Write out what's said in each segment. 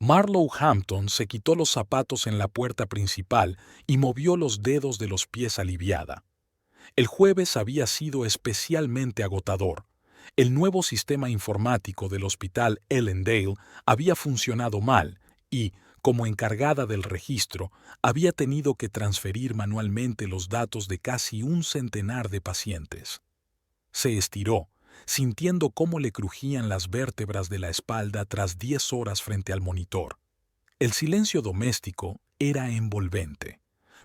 Marlowe Hampton se quitó los zapatos en la puerta principal y movió los dedos de los pies aliviada. El jueves había sido especialmente agotador. El nuevo sistema informático del hospital Ellendale había funcionado mal y, como encargada del registro, había tenido que transferir manualmente los datos de casi un centenar de pacientes. Se estiró, sintiendo cómo le crujían las vértebras de la espalda tras 10 horas frente al monitor. El silencio doméstico era envolvente.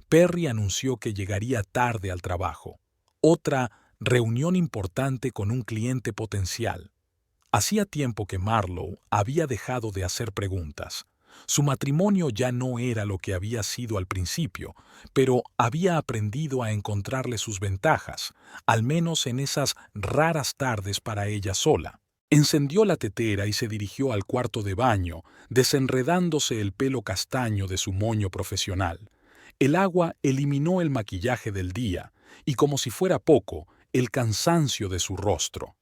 Perry anunció que llegaría tarde al trabajo. Otra reunión importante con un cliente potencial. Hacía tiempo que Marlowe había dejado de hacer preguntas. Su matrimonio ya no era lo que había sido al principio, pero había aprendido a encontrarle sus ventajas, al menos en esas raras tardes para ella sola. Encendió la tetera y se dirigió al cuarto de baño, desenredándose el pelo castaño de su moño profesional. El agua eliminó el maquillaje del día y, como si fuera poco, el cansancio de su rostro.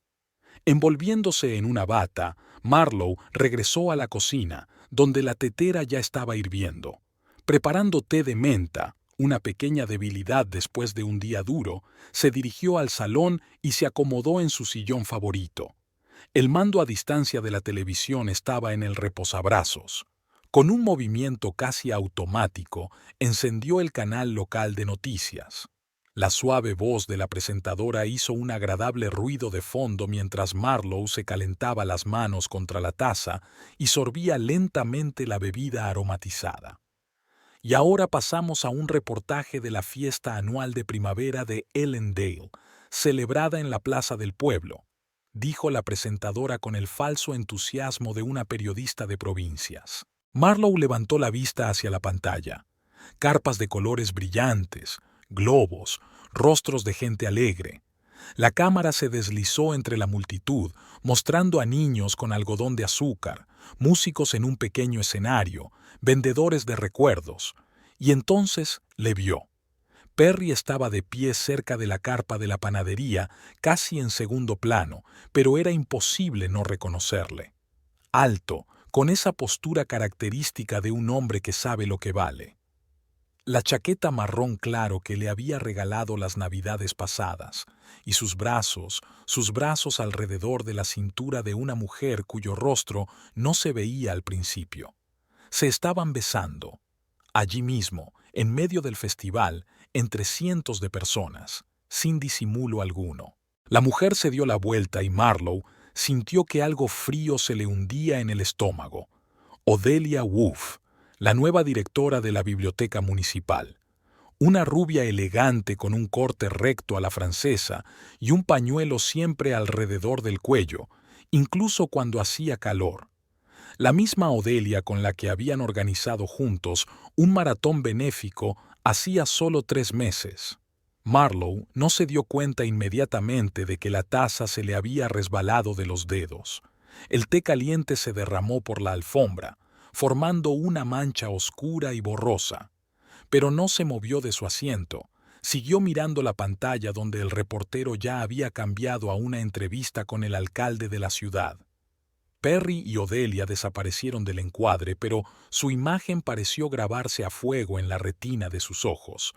Envolviéndose en una bata, Marlowe regresó a la cocina, donde la tetera ya estaba hirviendo. Preparando té de menta, una pequeña debilidad después de un día duro, se dirigió al salón y se acomodó en su sillón favorito. El mando a distancia de la televisión estaba en el reposabrazos. Con un movimiento casi automático, encendió el canal local de noticias. La suave voz de la presentadora hizo un agradable ruido de fondo mientras Marlowe se calentaba las manos contra la taza y sorbía lentamente la bebida aromatizada. Y ahora pasamos a un reportaje de la fiesta anual de primavera de Ellendale, celebrada en la plaza del pueblo, dijo la presentadora con el falso entusiasmo de una periodista de provincias. Marlowe levantó la vista hacia la pantalla. Carpas de colores brillantes, globos, rostros de gente alegre. La cámara se deslizó entre la multitud, mostrando a niños con algodón de azúcar, músicos en un pequeño escenario, vendedores de recuerdos. Y entonces le vio. Perry estaba de pie cerca de la carpa de la panadería, casi en segundo plano, pero era imposible no reconocerle. Alto, con esa postura característica de un hombre que sabe lo que vale. La chaqueta marrón claro que le había regalado las navidades pasadas, y sus brazos alrededor de la cintura de una mujer cuyo rostro no se veía al principio. Se estaban besando, allí mismo, en medio del festival, entre cientos de personas, sin disimulo alguno. La mujer se dio la vuelta y Marlowe sintió que algo frío se le hundía en el estómago. Odelia Wolf, la nueva directora de la biblioteca municipal. Una rubia elegante con un corte recto a la francesa y un pañuelo siempre alrededor del cuello, incluso cuando hacía calor. La misma Odelia con la que habían organizado juntos un maratón benéfico hacía solo 3 meses. Marlowe no se dio cuenta inmediatamente de que la taza se le había resbalado de los dedos. El té caliente se derramó por la alfombra, formando una mancha oscura y borrosa. Pero no se movió de su asiento. Siguió mirando la pantalla donde el reportero ya había cambiado a una entrevista con el alcalde de la ciudad. Perry y Odelia desaparecieron del encuadre, pero su imagen pareció grabarse a fuego en la retina de sus ojos.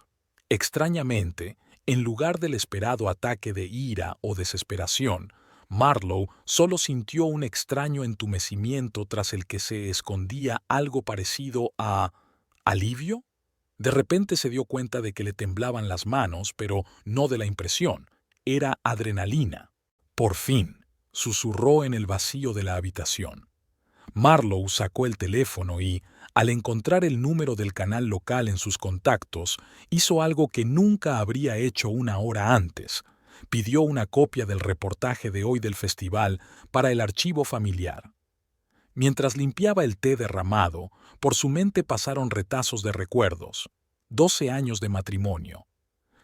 Extrañamente, en lugar del esperado ataque de ira o desesperación, Marlowe solo sintió un extraño entumecimiento tras el que se escondía algo parecido a ¿alivio? De repente se dio cuenta de que le temblaban las manos, pero no de la impresión. Era adrenalina. Por fin, susurró en el vacío de la habitación. Marlowe sacó el teléfono y, al encontrar el número del canal local en sus contactos, hizo algo que nunca habría hecho una hora antes. Pidió una copia del reportaje de hoy del festival para el archivo familiar. Mientras limpiaba el té derramado, por su mente pasaron retazos de recuerdos. 12 años de matrimonio.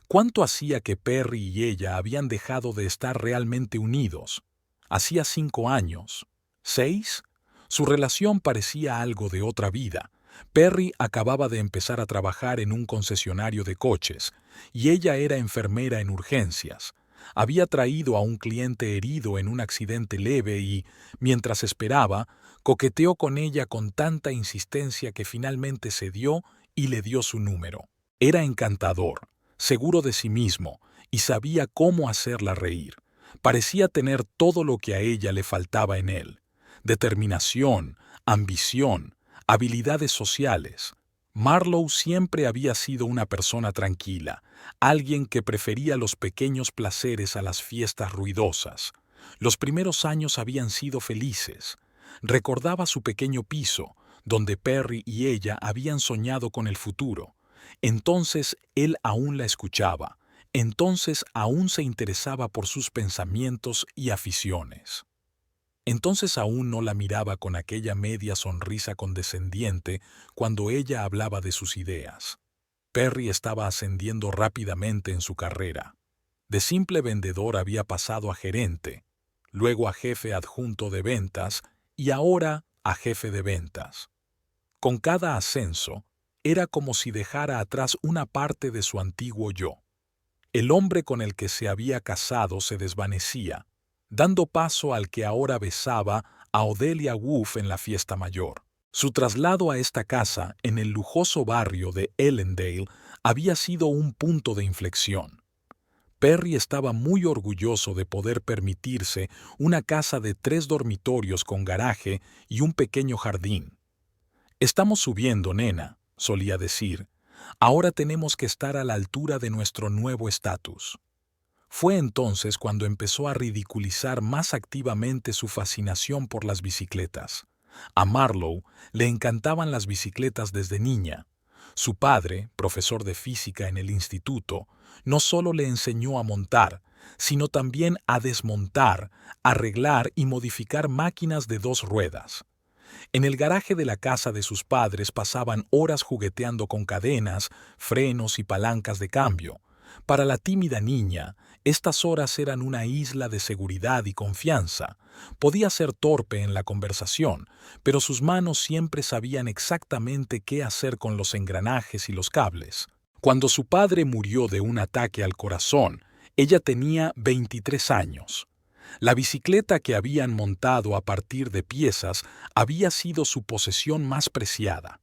¿Cuánto hacía que Perry y ella habían dejado de estar realmente unidos? Hacía 5 años. ¿6? Su relación parecía algo de otra vida. Perry acababa de empezar a trabajar en un concesionario de coches, y ella era enfermera en urgencias. Había traído a un cliente herido en un accidente leve y, mientras esperaba, Coqueteó con ella con tanta insistencia que finalmente cedió y le dio su número. Era encantador, seguro de sí mismo, y sabía cómo hacerla reír. Parecía tener todo lo que a ella le faltaba en él: determinación, ambición, habilidades sociales. Marlowe siempre había sido una persona tranquila, alguien que prefería los pequeños placeres a las fiestas ruidosas. Los primeros años habían sido felices. Recordaba su pequeño piso, donde Perry y ella habían soñado con el futuro. Entonces él aún la escuchaba, entonces aún se interesaba por sus pensamientos y aficiones. Entonces aún no la miraba con aquella media sonrisa condescendiente cuando ella hablaba de sus ideas. Perry estaba ascendiendo rápidamente en su carrera. De simple vendedor había pasado a gerente, luego a jefe adjunto de ventas y ahora a jefe de ventas. Con cada ascenso, era como si dejara atrás una parte de su antiguo yo. El hombre con el que se había casado se desvanecía, dando paso al que ahora besaba a Odelia Wolf en la fiesta mayor. Su traslado a esta casa, en el lujoso barrio de Ellendale, había sido un punto de inflexión. Perry estaba muy orgulloso de poder permitirse una casa de 3 dormitorios con garaje y un pequeño jardín. «Estamos subiendo, nena», solía decir. «Ahora tenemos que estar a la altura de nuestro nuevo estatus». Fue entonces cuando empezó a ridiculizar más activamente su fascinación por las bicicletas. A Marlowe le encantaban las bicicletas desde niña. Su padre, profesor de física en el instituto, no solo le enseñó a montar, sino también a desmontar, arreglar y modificar máquinas de 2 ruedas. En el garaje de la casa de sus padres pasaban horas jugueteando con cadenas, frenos y palancas de cambio. Para la tímida niña, estas horas eran una isla de seguridad y confianza. Podía ser torpe en la conversación, pero sus manos siempre sabían exactamente qué hacer con los engranajes y los cables. Cuando su padre murió de un ataque al corazón, ella tenía 23 años. La bicicleta que habían montado a partir de piezas había sido su posesión más preciada.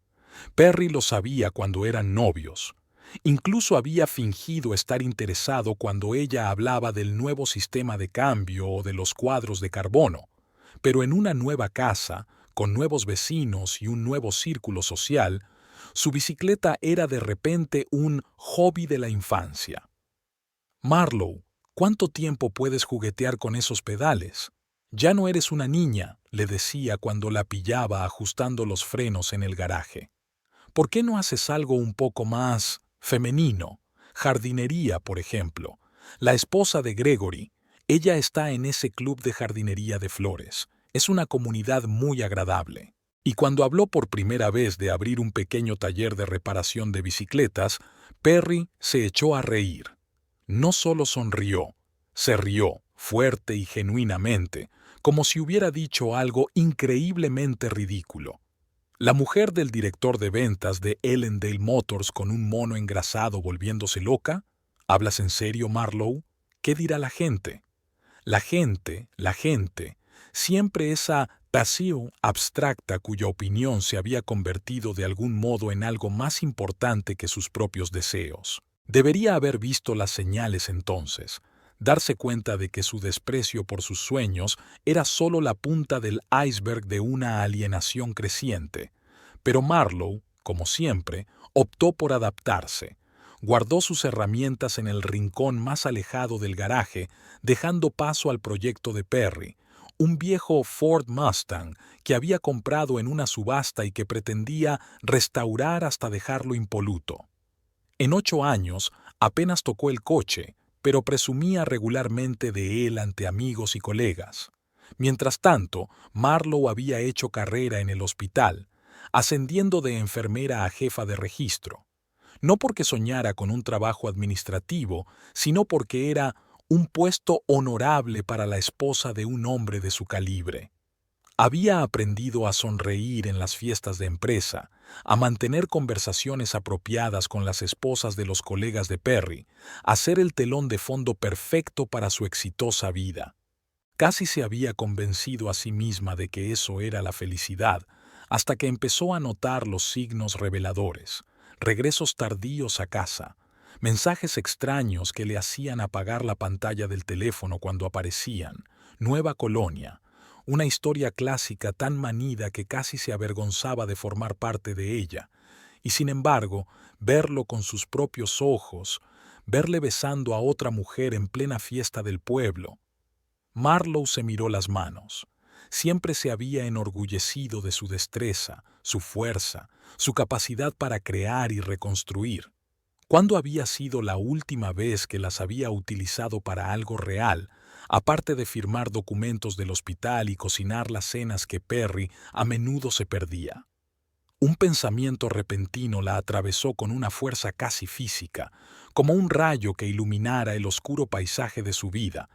Perry lo sabía cuando eran novios. Incluso había fingido estar interesado cuando ella hablaba del nuevo sistema de cambio o de los cuadros de carbono. Pero en una nueva casa, con nuevos vecinos y un nuevo círculo social, su bicicleta era de repente un hobby de la infancia. «Marlowe, ¿cuánto tiempo puedes juguetear con esos pedales? Ya no eres una niña», le decía cuando la pillaba ajustando los frenos en el garaje. «¿Por qué no haces algo un poco más femenino? Jardinería, por ejemplo. La esposa de Gregory, ella está en ese club de jardinería de flores. Es una comunidad muy agradable». Y cuando habló por primera vez de abrir un pequeño taller de reparación de bicicletas, Perry se echó a reír. No solo sonrió, se rió, fuerte y genuinamente, como si hubiera dicho algo increíblemente ridículo. La mujer del director de ventas de Ellendale Motors con un mono engrasado volviéndose loca. ¿Hablas en serio, Marlowe? ¿Qué dirá la gente? La gente, siempre esa pasión abstracta cuya opinión se había convertido de algún modo en algo más importante que sus propios deseos. Debería haber visto las señales entonces, darse cuenta de que su desprecio por sus sueños era solo la punta del iceberg de una alienación creciente. Pero Marlowe, como siempre, optó por adaptarse. Guardó sus herramientas en el rincón más alejado del garaje, dejando paso al proyecto de Perry, un viejo Ford Mustang que había comprado en una subasta y que pretendía restaurar hasta dejarlo impoluto. En 8 años apenas tocó el coche, pero presumía regularmente de él ante amigos y colegas. Mientras tanto, Marlowe había hecho carrera en el hospital, ascendiendo de enfermera a jefa de registro. No porque soñara con un trabajo administrativo, sino porque era un puesto honorable para la esposa de un hombre de su calibre. Había aprendido a sonreír en las fiestas de empresa, a mantener conversaciones apropiadas con las esposas de los colegas de Perry, a ser el telón de fondo perfecto para su exitosa vida. Casi se había convencido a sí misma de que eso era la felicidad, hasta que empezó a notar los signos reveladores, regresos tardíos a casa, mensajes extraños que le hacían apagar la pantalla del teléfono cuando aparecían, nueva colonia, una historia clásica tan manida que casi se avergonzaba de formar parte de ella, y sin embargo, verlo con sus propios ojos, verle besando a otra mujer en plena fiesta del pueblo. Marlowe se miró las manos. Siempre se había enorgullecido de su destreza, su fuerza, su capacidad para crear y reconstruir. ¿Cuándo había sido la última vez que las había utilizado para algo real, aparte de firmar documentos del hospital y cocinar las cenas que Perry a menudo se perdía? Un pensamiento repentino la atravesó con una fuerza casi física, como un rayo que iluminara el oscuro paisaje de su vida.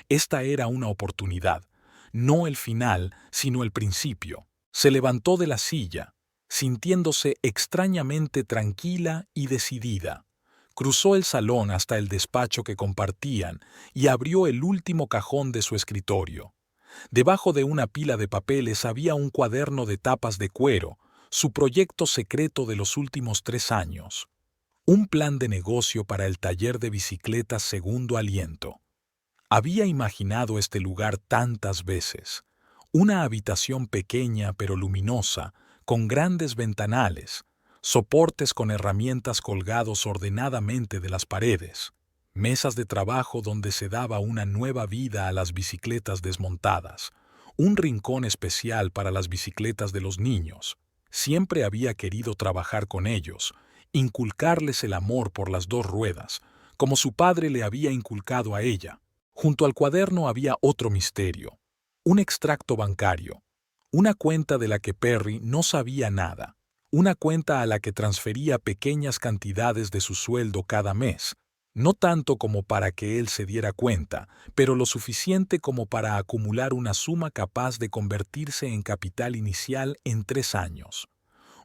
Esta era una oportunidad, no el final, sino el principio. Se levantó de la silla, sintiéndose extrañamente tranquila y decidida. Cruzó el salón hasta el despacho que compartían y abrió el último cajón de su escritorio. Debajo de una pila de papeles había un cuaderno de tapas de cuero, su proyecto secreto de los últimos 3 años. Un plan de negocio para el taller de bicicletas Segundo Aliento. Había imaginado este lugar tantas veces. Una habitación pequeña pero luminosa, con grandes ventanales, soportes con herramientas colgados ordenadamente de las paredes, mesas de trabajo donde se daba una nueva vida a las bicicletas desmontadas, un rincón especial para las bicicletas de los niños. Siempre había querido trabajar con ellos, inculcarles el amor por las 2 ruedas, como su padre le había inculcado a ella. Junto al cuaderno había otro misterio, un extracto bancario, una cuenta de la que Perry no sabía nada, una cuenta a la que transfería pequeñas cantidades de su sueldo cada mes, no tanto como para que él se diera cuenta, pero lo suficiente como para acumular una suma capaz de convertirse en capital inicial en 3 años.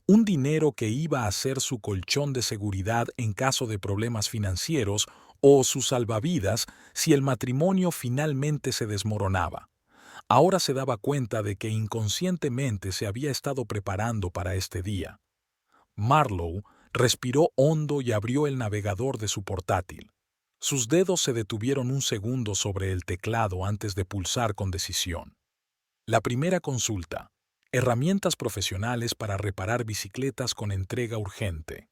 Un dinero que iba a ser su colchón de seguridad en caso de problemas financieros o su salvavidas si el matrimonio finalmente se desmoronaba. Ahora se daba cuenta de que inconscientemente se había estado preparando para este día. Marlowe respiró hondo y abrió el navegador de su portátil. Sus dedos se detuvieron un segundo sobre el teclado antes de pulsar con decisión. La primera consulta: herramientas profesionales para reparar bicicletas con entrega urgente.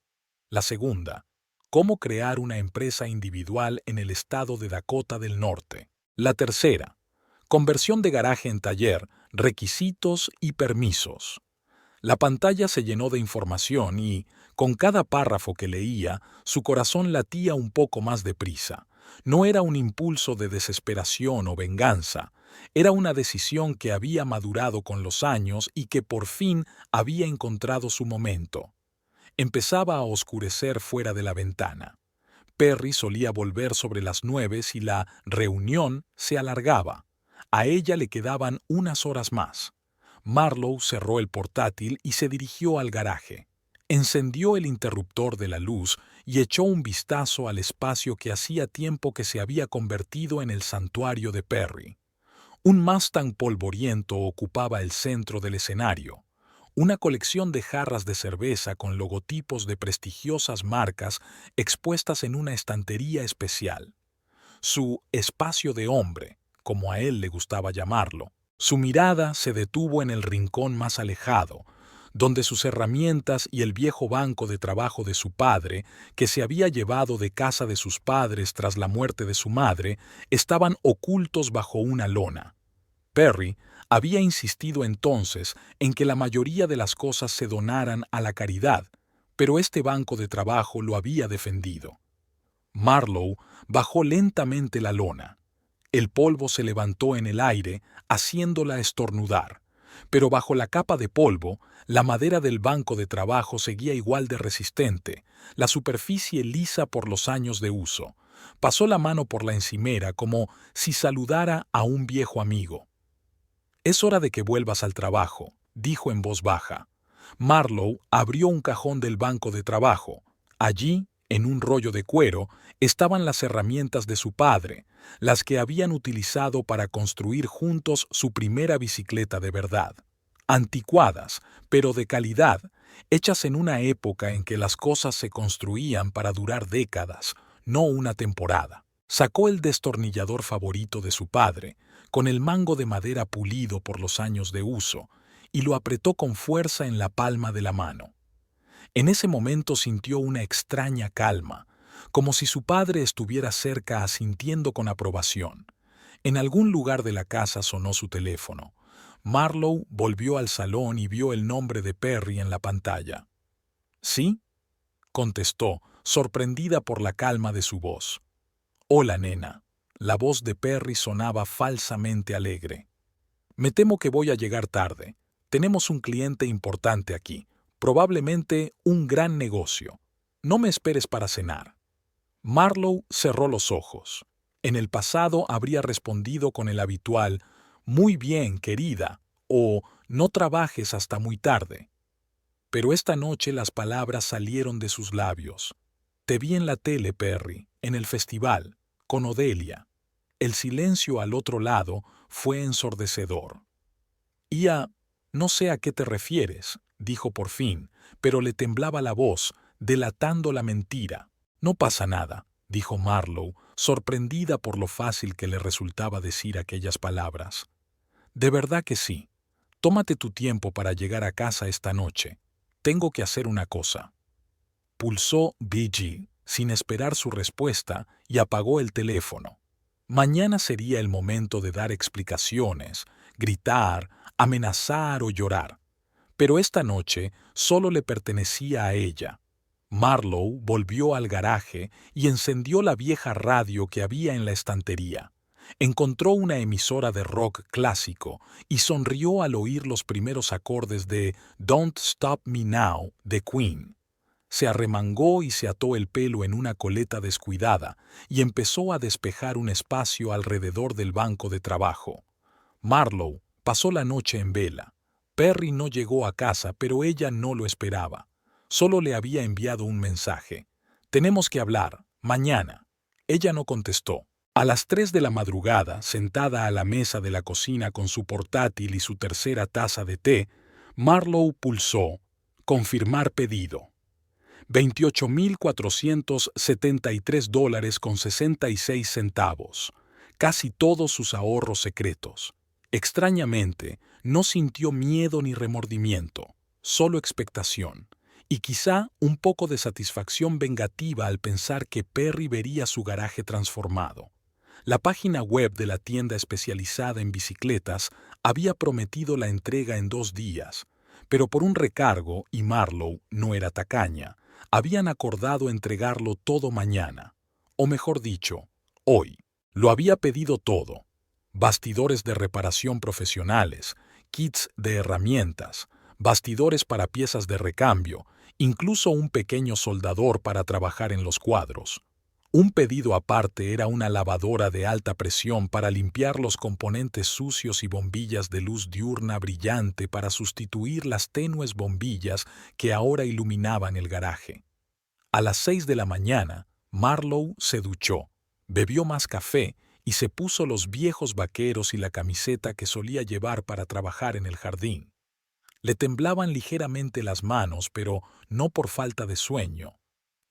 La segunda: cómo crear una empresa individual en el estado de Dakota del Norte. La tercera: conversión de garaje en taller, requisitos y permisos. La pantalla se llenó de información y, con cada párrafo que leía, su corazón latía un poco más deprisa. No era un impulso de desesperación o venganza, era una decisión que había madurado con los años y que por fin había encontrado su momento. Empezaba a oscurecer fuera de la ventana. Perry solía volver sobre las 9 y la reunión se alargaba. A ella le quedaban unas horas más. Marlowe cerró el portátil y se dirigió al garaje. Encendió el interruptor de la luz y echó un vistazo al espacio que hacía tiempo que se había convertido en el santuario de Perry. Un Mustang polvoriento ocupaba el centro del escenario. Una colección de jarras de cerveza con logotipos de prestigiosas marcas expuestas en una estantería especial. Su espacio de hombre, como a él le gustaba llamarlo. Su mirada se detuvo en el rincón más alejado, donde sus herramientas y el viejo banco de trabajo de su padre, que se había llevado de casa de sus padres tras la muerte de su madre, estaban ocultos bajo una lona. Perry había insistido entonces en que la mayoría de las cosas se donaran a la caridad, pero este banco de trabajo lo había defendido. Marlowe bajó lentamente la lona. El polvo se levantó en el aire, haciéndola estornudar. Pero bajo la capa de polvo, la madera del banco de trabajo seguía igual de resistente, la superficie lisa por los años de uso. Pasó la mano por la encimera como si saludara a un viejo amigo. «Es hora de que vuelvas al trabajo», dijo en voz baja. Marlowe abrió un cajón del banco de trabajo. Allí, En un rollo de cuero estaban las herramientas de su padre, las que habían utilizado para construir juntos su primera bicicleta de verdad. Anticuadas, pero de calidad, hechas en una época en que las cosas se construían para durar décadas, no una temporada. Sacó el destornillador favorito de su padre, con el mango de madera pulido por los años de uso, y lo apretó con fuerza en la palma de la mano. En ese momento sintió una extraña calma, como si su padre estuviera cerca asintiendo con aprobación. En algún lugar de la casa sonó su teléfono. Marlowe volvió al salón y vio el nombre de Perry en la pantalla. ¿Sí?, contestó, sorprendida por la calma de su voz. Hola, nena. La voz de Perry sonaba falsamente alegre. Me temo que voy a llegar tarde. Tenemos un cliente importante aquí, probablemente un gran negocio. No me esperes para cenar. Marlowe cerró los ojos. En el pasado habría respondido con el habitual «Muy bien, querida» o «No trabajes hasta muy tarde». Pero esta noche las palabras salieron de sus labios. «Te vi en la tele, Perry, en el festival, con Odelia». El silencio al otro lado fue ensordecedor. No sé a qué te refieres», dijo por fin, pero le temblaba la voz, delatando la mentira. «No pasa nada», dijo Marlowe, sorprendida por lo fácil que le resultaba decir aquellas palabras. «De verdad que sí. Tómate tu tiempo para llegar a casa esta noche. Tengo que hacer una cosa». Pulsó BG, sin esperar su respuesta, y apagó el teléfono. Mañana sería el momento de dar explicaciones, gritar, amenazar o llorar. Pero esta noche solo le pertenecía a ella. Marlowe volvió al garaje y encendió la vieja radio que había en la estantería. Encontró una emisora de rock clásico y sonrió al oír los primeros acordes de Don't Stop Me Now de Queen. Se arremangó y se ató el pelo en una coleta descuidada y empezó a despejar un espacio alrededor del banco de trabajo. Marlowe pasó la noche en vela. Perry no llegó a casa, pero ella no lo esperaba. Solo le había enviado un mensaje. «Tenemos que hablar, mañana». Ella no contestó. A las 3 de la madrugada, sentada a la mesa de la cocina con su portátil y su tercera taza de té, Marlowe pulsó «Confirmar pedido». $28,473.66, casi todos sus ahorros secretos. Extrañamente, no sintió miedo ni remordimiento, solo expectación, y quizá un poco de satisfacción vengativa al pensar que Perry vería su garaje transformado. La página web de la tienda especializada en bicicletas había prometido la entrega en 2 días, pero por un recargo, y Marlowe no era tacaña, habían acordado entregarlo todo mañana, o mejor dicho, hoy. Lo había pedido todo: bastidores de reparación profesionales, kits de herramientas, bastidores para piezas de recambio, incluso un pequeño soldador para trabajar en los cuadros. Un pedido aparte era una lavadora de alta presión para limpiar los componentes sucios y bombillas de luz diurna brillante para sustituir las tenues bombillas que ahora iluminaban el garaje. A las 6 de la mañana, Marlowe se duchó, bebió más café y se puso los viejos vaqueros y la camiseta que solía llevar para trabajar en el jardín. Le temblaban ligeramente las manos, pero no por falta de sueño.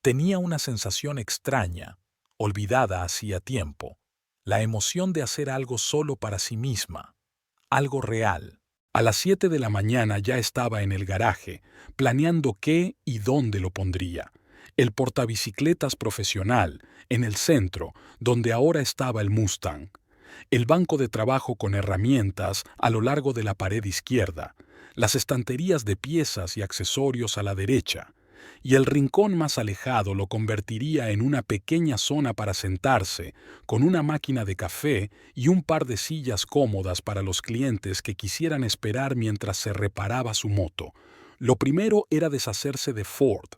Tenía una sensación extraña, olvidada hacía tiempo, la emoción de hacer algo solo para sí misma, algo real. A las 7 de la mañana ya estaba en el garaje, planeando qué y dónde lo pondría. El portabicicletas profesional, en el centro, donde ahora estaba el Mustang. El banco de trabajo con herramientas a lo largo de la pared izquierda, las estanterías de piezas y accesorios a la derecha, y el rincón más alejado lo convertiría en una pequeña zona para sentarse, con una máquina de café y un par de sillas cómodas para los clientes que quisieran esperar mientras se reparaba su moto. Lo primero era deshacerse de Ford.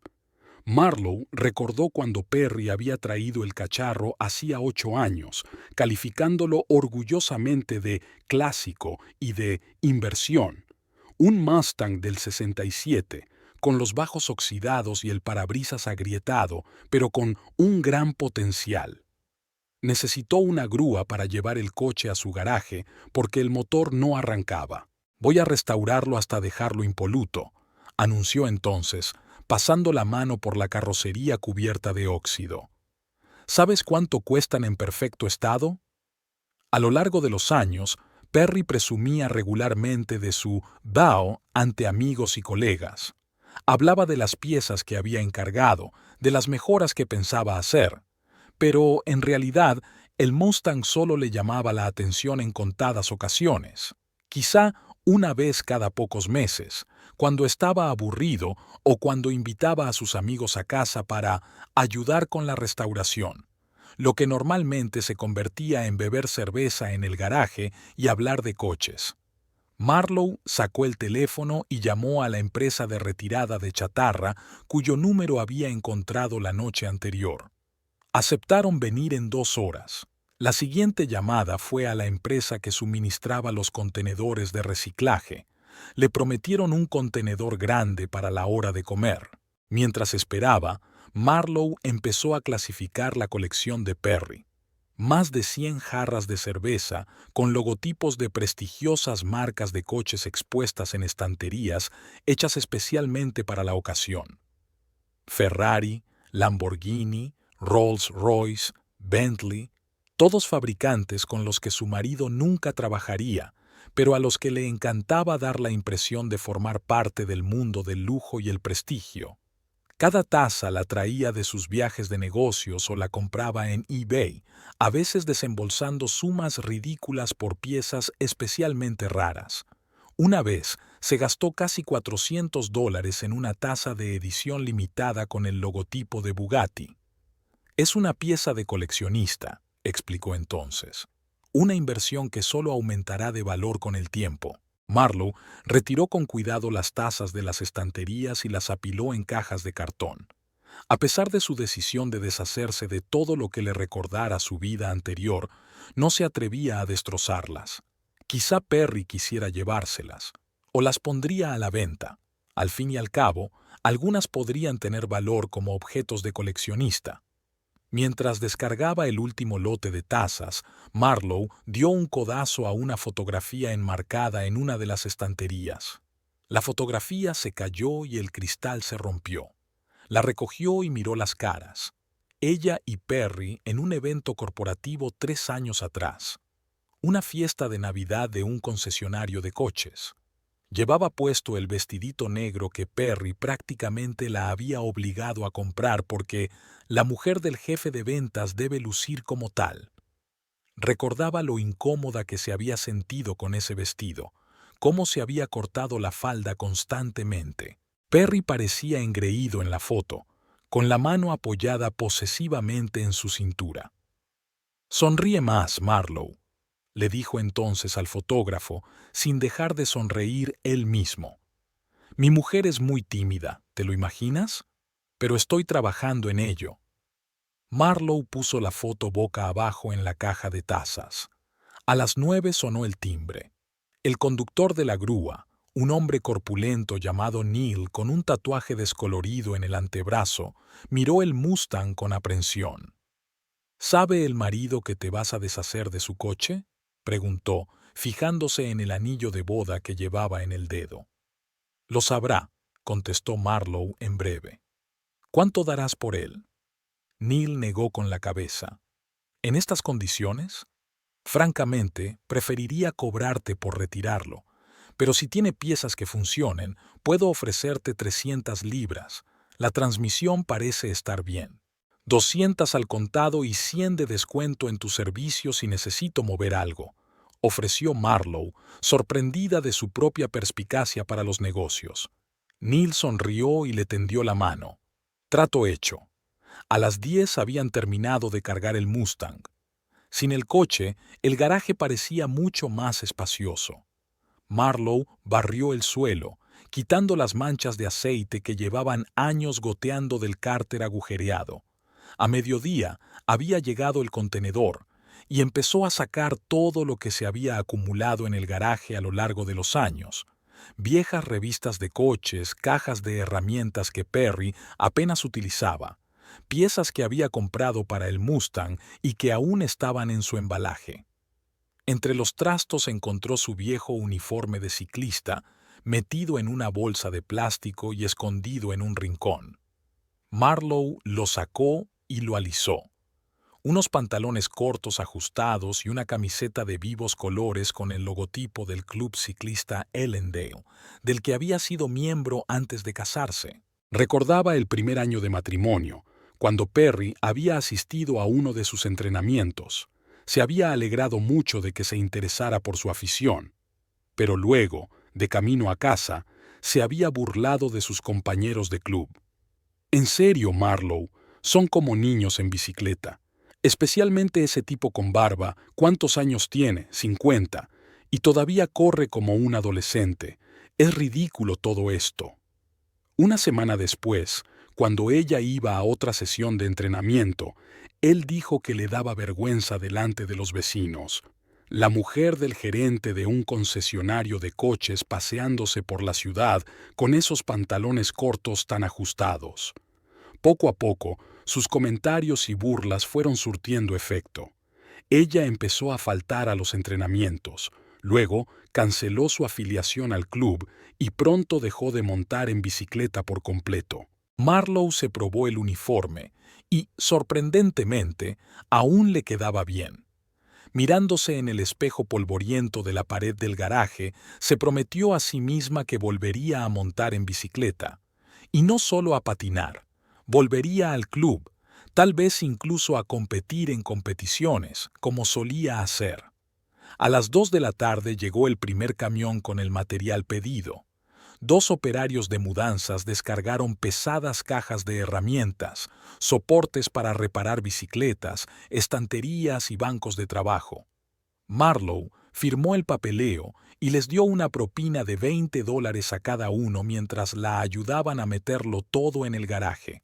Marlowe recordó cuando Perry había traído el cacharro hacía 8 años, calificándolo orgullosamente de clásico y de inversión. Un Mustang del 67, con los bajos oxidados y el parabrisas agrietado, pero con un gran potencial. Necesitó una grúa para llevar el coche a su garaje porque el motor no arrancaba. Voy a restaurarlo hasta dejarlo impoluto, anunció entonces, pasando la mano por la carrocería cubierta de óxido. ¿Sabes cuánto cuestan en perfecto estado? A lo largo de los años, Perry presumía regularmente de su BAO ante amigos y colegas. Hablaba de las piezas que había encargado, de las mejoras que pensaba hacer. Pero, en realidad, el Mustang solo le llamaba la atención en contadas ocasiones. Quizá una vez cada pocos meses, cuando estaba aburrido o cuando invitaba a sus amigos a casa para ayudar con la restauración, lo que normalmente se convertía en beber cerveza en el garaje y hablar de coches. Marlowe sacó el teléfono y llamó a la empresa de retirada de chatarra cuyo número había encontrado la noche anterior. Aceptaron venir en 2 horas. La siguiente llamada fue a la empresa que suministraba los contenedores de reciclaje. Le prometieron un contenedor grande para la hora de comer. Mientras esperaba, Marlowe empezó a clasificar la colección de Perry. Más de 100 jarras de cerveza con logotipos de prestigiosas marcas de coches expuestas en estanterías hechas especialmente para la ocasión. Ferrari, Lamborghini, Rolls-Royce, Bentley, todos fabricantes con los que su marido nunca trabajaría, pero a los que le encantaba dar la impresión de formar parte del mundo del lujo y el prestigio. Cada taza la traía de sus viajes de negocios o la compraba en eBay, a veces desembolsando sumas ridículas por piezas especialmente raras. Una vez se gastó casi $400 en una taza de edición limitada con el logotipo de Bugatti. Es una pieza de coleccionista, explicó entonces. Una inversión que solo aumentará de valor con el tiempo. Marlowe retiró con cuidado las tazas de las estanterías y las apiló en cajas de cartón. A pesar de su decisión de deshacerse de todo lo que le recordara su vida anterior, no se atrevía a destrozarlas. Quizá Perry quisiera llevárselas, o las pondría a la venta. Al fin y al cabo, algunas podrían tener valor como objetos de coleccionista. Mientras descargaba el último lote de tazas, Marlowe dio un codazo a una fotografía enmarcada en una de las estanterías. La fotografía se cayó y el cristal se rompió. La recogió y miró las caras. Ella y Perry en un evento corporativo 3 años atrás. Una fiesta de Navidad de un concesionario de coches. Llevaba puesto el vestidito negro que Perry prácticamente la había obligado a comprar porque la mujer del jefe de ventas debe lucir como tal. Recordaba lo incómoda que se había sentido con ese vestido, cómo se había cortado la falda constantemente. Perry parecía engreído en la foto, con la mano apoyada posesivamente en su cintura. «Sonríe más, Marlowe», le dijo entonces al fotógrafo, sin dejar de sonreír él mismo. «Mi mujer es muy tímida, ¿te lo imaginas? Pero estoy trabajando en ello». Marlowe puso la foto boca abajo en la caja de tazas. A las 9 sonó el timbre. El conductor de la grúa, un hombre corpulento llamado Neil con un tatuaje descolorido en el antebrazo, miró el Mustang con aprensión. «¿Sabe el marido que te vas a deshacer de su coche?», preguntó, fijándose en el anillo de boda que llevaba en el dedo. «Lo sabrá», contestó Marlowe en breve. «¿Cuánto darás por él?». Neil negó con la cabeza. «¿En estas condiciones? Francamente, preferiría cobrarte por retirarlo, pero si tiene piezas que funcionen, puedo ofrecerte 300 libras. La transmisión parece estar bien. 200 al contado y 100 de descuento en tu servicio si necesito mover algo», ofreció Marlowe, sorprendida de su propia perspicacia para los negocios. Neil sonrió y le tendió la mano. Trato hecho. A las 10 habían terminado de cargar el Mustang. Sin el coche, el garaje parecía mucho más espacioso. Marlowe barrió el suelo, quitando las manchas de aceite que llevaban años goteando del cárter agujereado. A mediodía había llegado el contenedor y empezó a sacar todo lo que se había acumulado en el garaje a lo largo de los años. viejas revistas de coches, cajas de herramientas que Perry apenas utilizaba, piezas que había comprado para el Mustang y que aún estaban en su embalaje. Entre los trastos encontró su viejo uniforme de ciclista, metido en una bolsa de plástico y escondido en un rincón. Marlowe lo sacó y lo alisó. Unos pantalones cortos ajustados y una camiseta de vivos colores con el logotipo del club ciclista Ellendale, del que había sido miembro antes de casarse. Recordaba el primer año de matrimonio, cuando Perry había asistido a uno de sus entrenamientos. Se había alegrado mucho de que se interesara por su afición, pero luego, de camino a casa, se había burlado de sus compañeros de club. En serio, Marlowe, son como niños en bicicleta. Especialmente ese tipo con barba, ¿cuántos años tiene? 50. Y todavía corre como un adolescente. Es ridículo todo esto. Una semana después, cuando ella iba a otra sesión de entrenamiento, él dijo que le daba vergüenza delante de los vecinos. La mujer del gerente de un concesionario de coches paseándose por la ciudad con esos pantalones cortos tan ajustados. Poco a poco, sus comentarios y burlas fueron surtiendo efecto. Ella empezó a faltar a los entrenamientos, luego canceló su afiliación al club y pronto dejó de montar en bicicleta por completo. Marlowe se probó el uniforme y, sorprendentemente, aún le quedaba bien. Mirándose en el espejo polvoriento de la pared del garaje, se prometió a sí misma que volvería a montar en bicicleta. Y no solo a patinar, volvería al club, tal vez incluso a competir en competiciones, como solía hacer. A las 2 de la tarde llegó el primer camión con el material pedido. 2 operarios de mudanzas descargaron pesadas cajas de herramientas, soportes para reparar bicicletas, estanterías y bancos de trabajo. Marlowe firmó el papeleo y les dio una propina de $20 a cada uno mientras la ayudaban a meterlo todo en el garaje.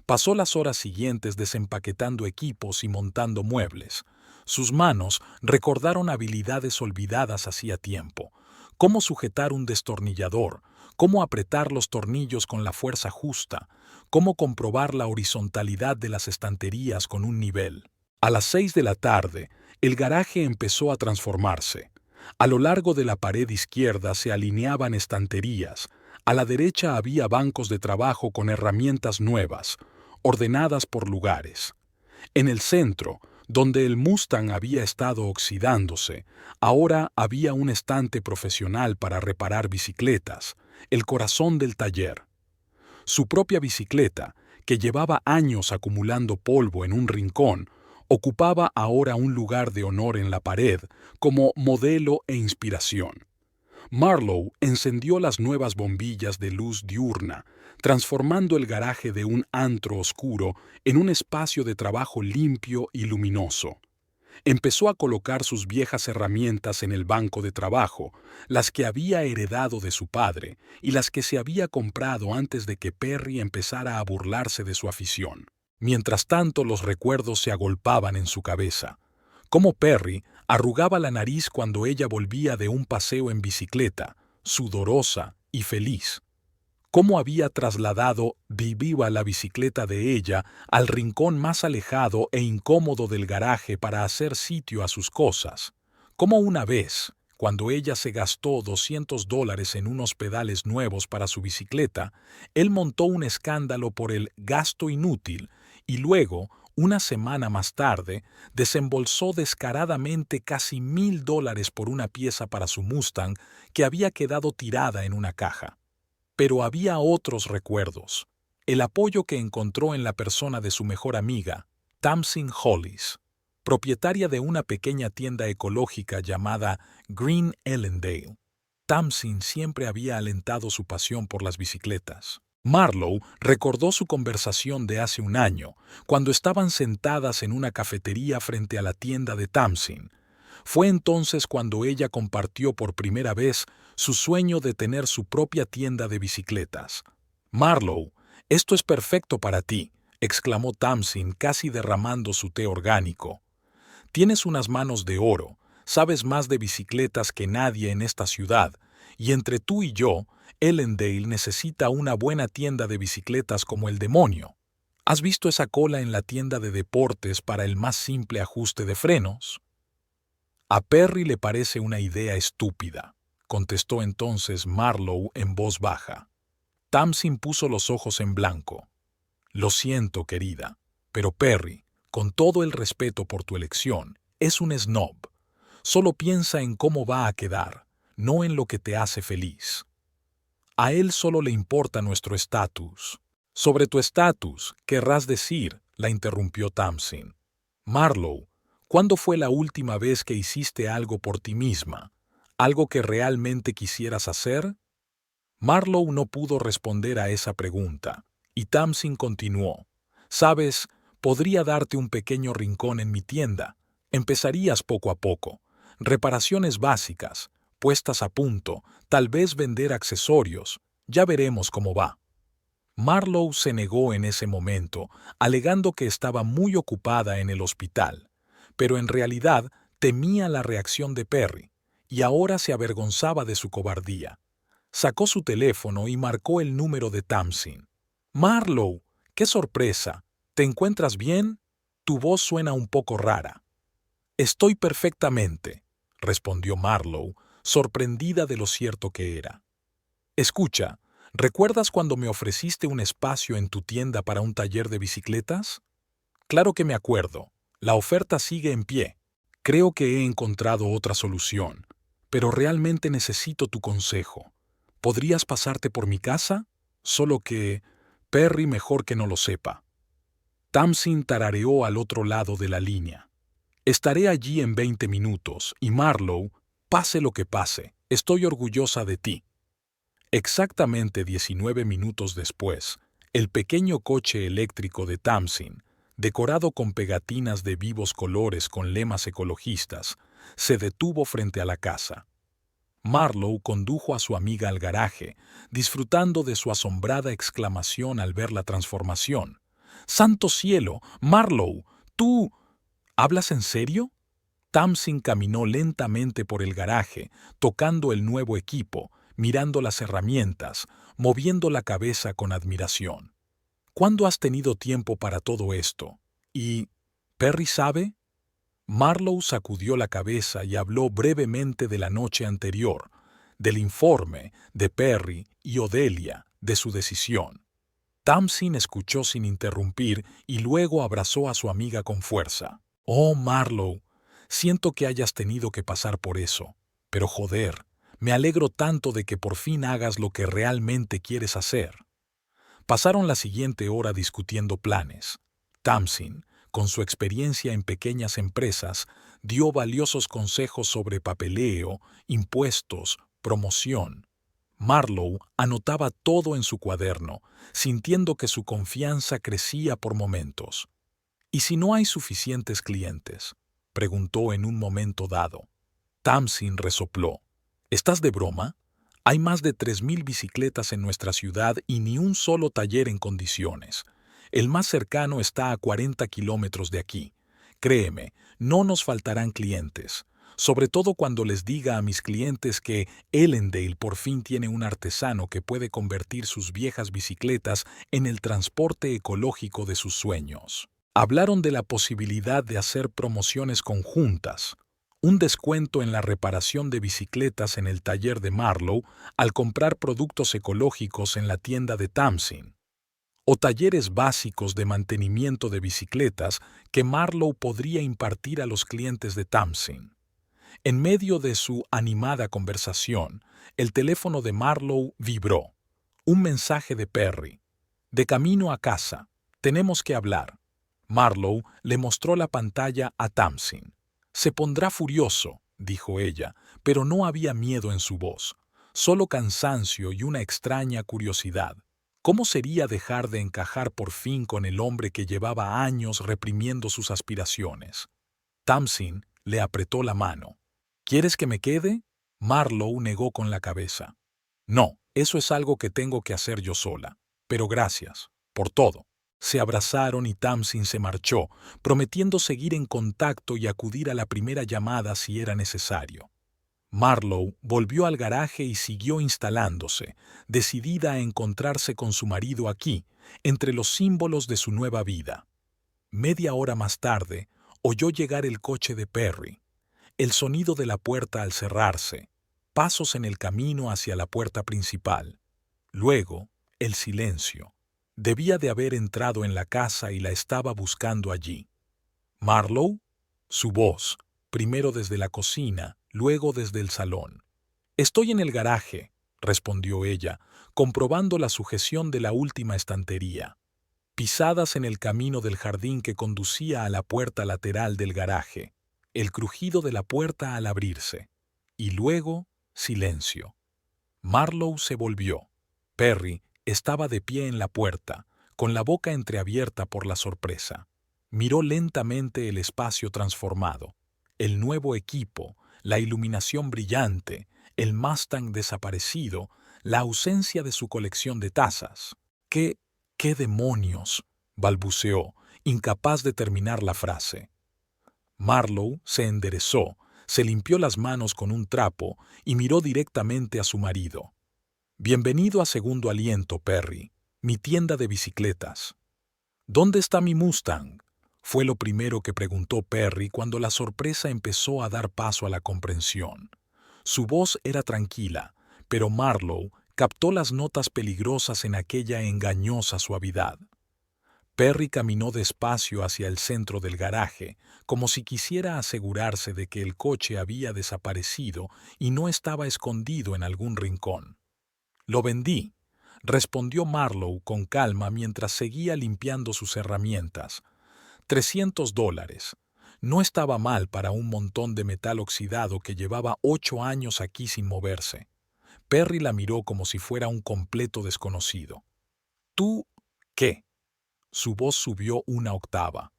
Pasó las horas siguientes desempaquetando equipos y montando muebles. Sus manos recordaron habilidades olvidadas hacía tiempo: cómo sujetar un destornillador, cómo apretar los tornillos con la fuerza justa, cómo comprobar la horizontalidad de las estanterías con un nivel. A las 6 de la tarde, el garaje empezó a transformarse. A lo largo de la pared izquierda se alineaban estanterías. A la derecha había bancos de trabajo con herramientas nuevas, ordenadas por lugares. En el centro, donde el Mustang había estado oxidándose, ahora había un estante profesional para reparar bicicletas, el corazón del taller. Su propia bicicleta, que llevaba años acumulando polvo en un rincón, ocupaba ahora un lugar de honor en la pared como modelo e inspiración. Marlowe encendió las nuevas bombillas de luz diurna, transformando el garaje de un antro oscuro en un espacio de trabajo limpio y luminoso. Empezó a colocar sus viejas herramientas en el banco de trabajo, las que había heredado de su padre y las que se había comprado antes de que Perry empezara a burlarse de su afición. Mientras tanto, los recuerdos se agolpaban en su cabeza. Cómo Perry arrugaba la nariz cuando ella volvía de un paseo en bicicleta, sudorosa y feliz. Cómo había trasladado viva la bicicleta de ella al rincón más alejado e incómodo del garaje para hacer sitio a sus cosas. Cómo una vez, cuando ella se gastó $200 en unos pedales nuevos para su bicicleta, él montó un escándalo por el gasto inútil y luego, una semana más tarde, desembolsó descaradamente casi $1,000 por una pieza para su Mustang que había quedado tirada en una caja. Pero había otros recuerdos: el apoyo que encontró en la persona de su mejor amiga, Tamsin Hollis, propietaria de una pequeña tienda ecológica llamada Green Ellendale. Tamsin siempre había alentado su pasión por las bicicletas. Marlowe recordó su conversación de hace un año, cuando estaban sentadas en una cafetería frente a la tienda de Tamsin. Fue entonces cuando ella compartió por primera vez su sueño de tener su propia tienda de bicicletas. «Marlowe, esto es perfecto para ti», exclamó Tamsin, casi derramando su té orgánico. «Tienes unas manos de oro, sabes más de bicicletas que nadie en esta ciudad, Y entre tú y yo, Ellendale necesita una buena tienda de bicicletas como el demonio. ¿Has visto esa cola en la tienda de deportes para el más simple ajuste de frenos? A Perry le parece una idea estúpida, contestó entonces Marlowe en voz baja. Tamsin puso los ojos en blanco. Lo siento, querida, pero Perry, con todo el respeto por tu elección, es un snob. Solo piensa en cómo va a quedar, no en lo que te hace feliz. A él solo le importa nuestro estatus. Sobre tu estatus, querrás decir, la interrumpió Tamsin. Marlowe, ¿cuándo fue la última vez que hiciste algo por ti misma? ¿Algo que realmente quisieras hacer? Marlowe no pudo responder a esa pregunta, y Tamsin continuó. Sabes, podría darte un pequeño rincón en mi tienda. Empezarías poco a poco. Reparaciones básicas, puestas a punto, tal vez vender accesorios. Ya veremos cómo va. Marlowe se negó en ese momento, alegando que estaba muy ocupada en el hospital, pero en realidad temía la reacción de Perry, y ahora se avergonzaba de su cobardía. Sacó su teléfono y marcó el número de Tamsin. «Marlowe, qué sorpresa. ¿Te encuentras bien? Tu voz suena un poco rara». «Estoy perfectamente», respondió Marlowe, sorprendida de lo cierto que era. «Escucha, ¿recuerdas cuando me ofreciste un espacio en tu tienda para un taller de bicicletas?» «Claro que me acuerdo. La oferta sigue en pie. Creo que he encontrado otra solución, pero realmente necesito tu consejo. ¿Podrías pasarte por mi casa? Solo que Perry mejor que no lo sepa». Tamsin tarareó al otro lado de la línea. «Estaré allí en 20 minutos y Marlowe, pase lo que pase, estoy orgullosa de ti». Exactamente 19 minutos después, el pequeño coche eléctrico de Tamsin, decorado con pegatinas de vivos colores con lemas ecologistas, se detuvo frente a la casa. Marlowe condujo a su amiga al garaje, disfrutando de su asombrada exclamación al ver la transformación. «¡Santo cielo! Marlowe, tú... ¿hablas en serio?» Tamsin caminó lentamente por el garaje, tocando el nuevo equipo, mirando las herramientas, moviendo la cabeza con admiración. «¿Cuándo has tenido tiempo para todo esto? ¿Y Perry sabe?» Marlowe sacudió la cabeza y habló brevemente de la noche anterior, del informe, de Perry y Odelia, de su decisión. Tamsin escuchó sin interrumpir y luego abrazó a su amiga con fuerza. «Oh, Marlowe, siento que hayas tenido que pasar por eso, pero joder, me alegro tanto de que por fin hagas lo que realmente quieres hacer». Pasaron la siguiente hora discutiendo planes. Tamsin, con su experiencia en pequeñas empresas, dio valiosos consejos sobre papeleo, impuestos, promoción. Marlowe anotaba todo en su cuaderno, sintiendo que su confianza crecía por momentos. «¿Y si no hay suficientes clientes?», preguntó en un momento dado. Tamsin resopló. «¿Estás de broma? Hay más de 3.000 bicicletas en nuestra ciudad y ni un solo taller en condiciones. El más cercano está a 40 kilómetros de aquí. Créeme, no nos faltarán clientes, sobre todo cuando les diga a mis clientes que Ellendale por fin tiene un artesano que puede convertir sus viejas bicicletas en el transporte ecológico de sus sueños». Hablaron de la posibilidad de hacer promociones conjuntas, un descuento en la reparación de bicicletas en el taller de Marlowe al comprar productos ecológicos en la tienda de Tamsin, o talleres básicos de mantenimiento de bicicletas que Marlowe podría impartir a los clientes de Tamsin. En medio de su animada conversación, el teléfono de Marlowe vibró. Un mensaje de Perry. «De camino a casa. Tenemos que hablar». Marlowe le mostró la pantalla a Tamsin. «Se pondrá furioso», dijo ella, pero no había miedo en su voz, solo cansancio y una extraña curiosidad. ¿Cómo sería dejar de encajar por fin con el hombre que llevaba años reprimiendo sus aspiraciones? Tamsin le apretó la mano. «¿Quieres que me quede?». Marlowe negó con la cabeza. «No, eso es algo que tengo que hacer yo sola. Pero gracias, por todo». Se abrazaron y Tamsin se marchó, prometiendo seguir en contacto y acudir a la primera llamada si era necesario. Marlowe volvió al garaje y siguió instalándose, decidida a encontrarse con su marido aquí, entre los símbolos de su nueva vida. Media hora más tarde, oyó llegar el coche de Perry, el sonido de la puerta al cerrarse, pasos en el camino hacia la puerta principal. Luego, el silencio. Debía de haber entrado en la casa y la estaba buscando allí. ¿Marlowe? Su voz, primero desde la cocina, luego desde el salón. «Estoy en el garaje», respondió ella, comprobando la sujeción de la última estantería. Pisadas en el camino del jardín que conducía a la puerta lateral del garaje, el crujido de la puerta al abrirse. Y luego, silencio. Marlowe se volvió. Perry estaba de pie en la puerta, con la boca entreabierta por la sorpresa. Miró lentamente el espacio transformado, el nuevo equipo, la iluminación brillante, el Mustang desaparecido, la ausencia de su colección de tazas. ¿Qué demonios?», balbuceó, incapaz de terminar la frase. Marlowe se enderezó, se limpió las manos con un trapo y miró directamente a su marido. «Bienvenido a Segundo Aliento, Perry, mi tienda de bicicletas». «¿Dónde está mi Mustang?», fue lo primero que preguntó Perry cuando la sorpresa empezó a dar paso a la comprensión. Su voz era tranquila, pero Marlowe captó las notas peligrosas en aquella engañosa suavidad. Perry caminó despacio hacia el centro del garaje, como si quisiera asegurarse de que el coche había desaparecido y no estaba escondido en algún rincón. «Lo vendí», respondió Marlowe con calma mientras seguía limpiando sus herramientas. $300. No estaba mal para un montón de metal oxidado que llevaba 8 años aquí sin moverse. Perry la miró como si fuera un completo desconocido. «¿Tú qué?». Su voz subió una octava.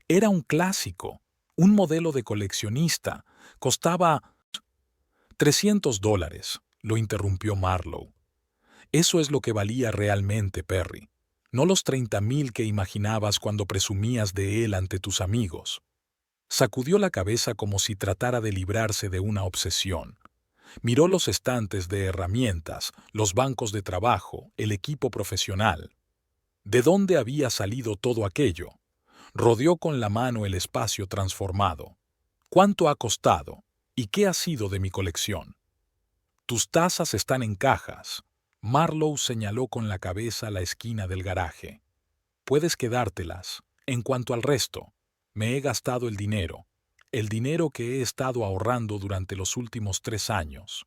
«Era un clásico, un modelo de coleccionista. Costaba $300», lo interrumpió Marlowe. «Eso es lo que valía realmente, Perry. No los 30,000 que imaginabas cuando presumías de él ante tus amigos». Sacudió la cabeza como si tratara de librarse de una obsesión. Miró los estantes de herramientas, los bancos de trabajo, el equipo profesional. ¿De dónde había salido todo aquello? Rodeó con la mano el espacio transformado. ¿Cuánto ha costado? ¿Y qué ha sido de mi colección? «Tus tazas están en cajas». Marlowe señaló con la cabeza la esquina del garaje. «Puedes quedártelas. En cuanto al resto, me he gastado el dinero que he estado ahorrando durante los últimos 3 años».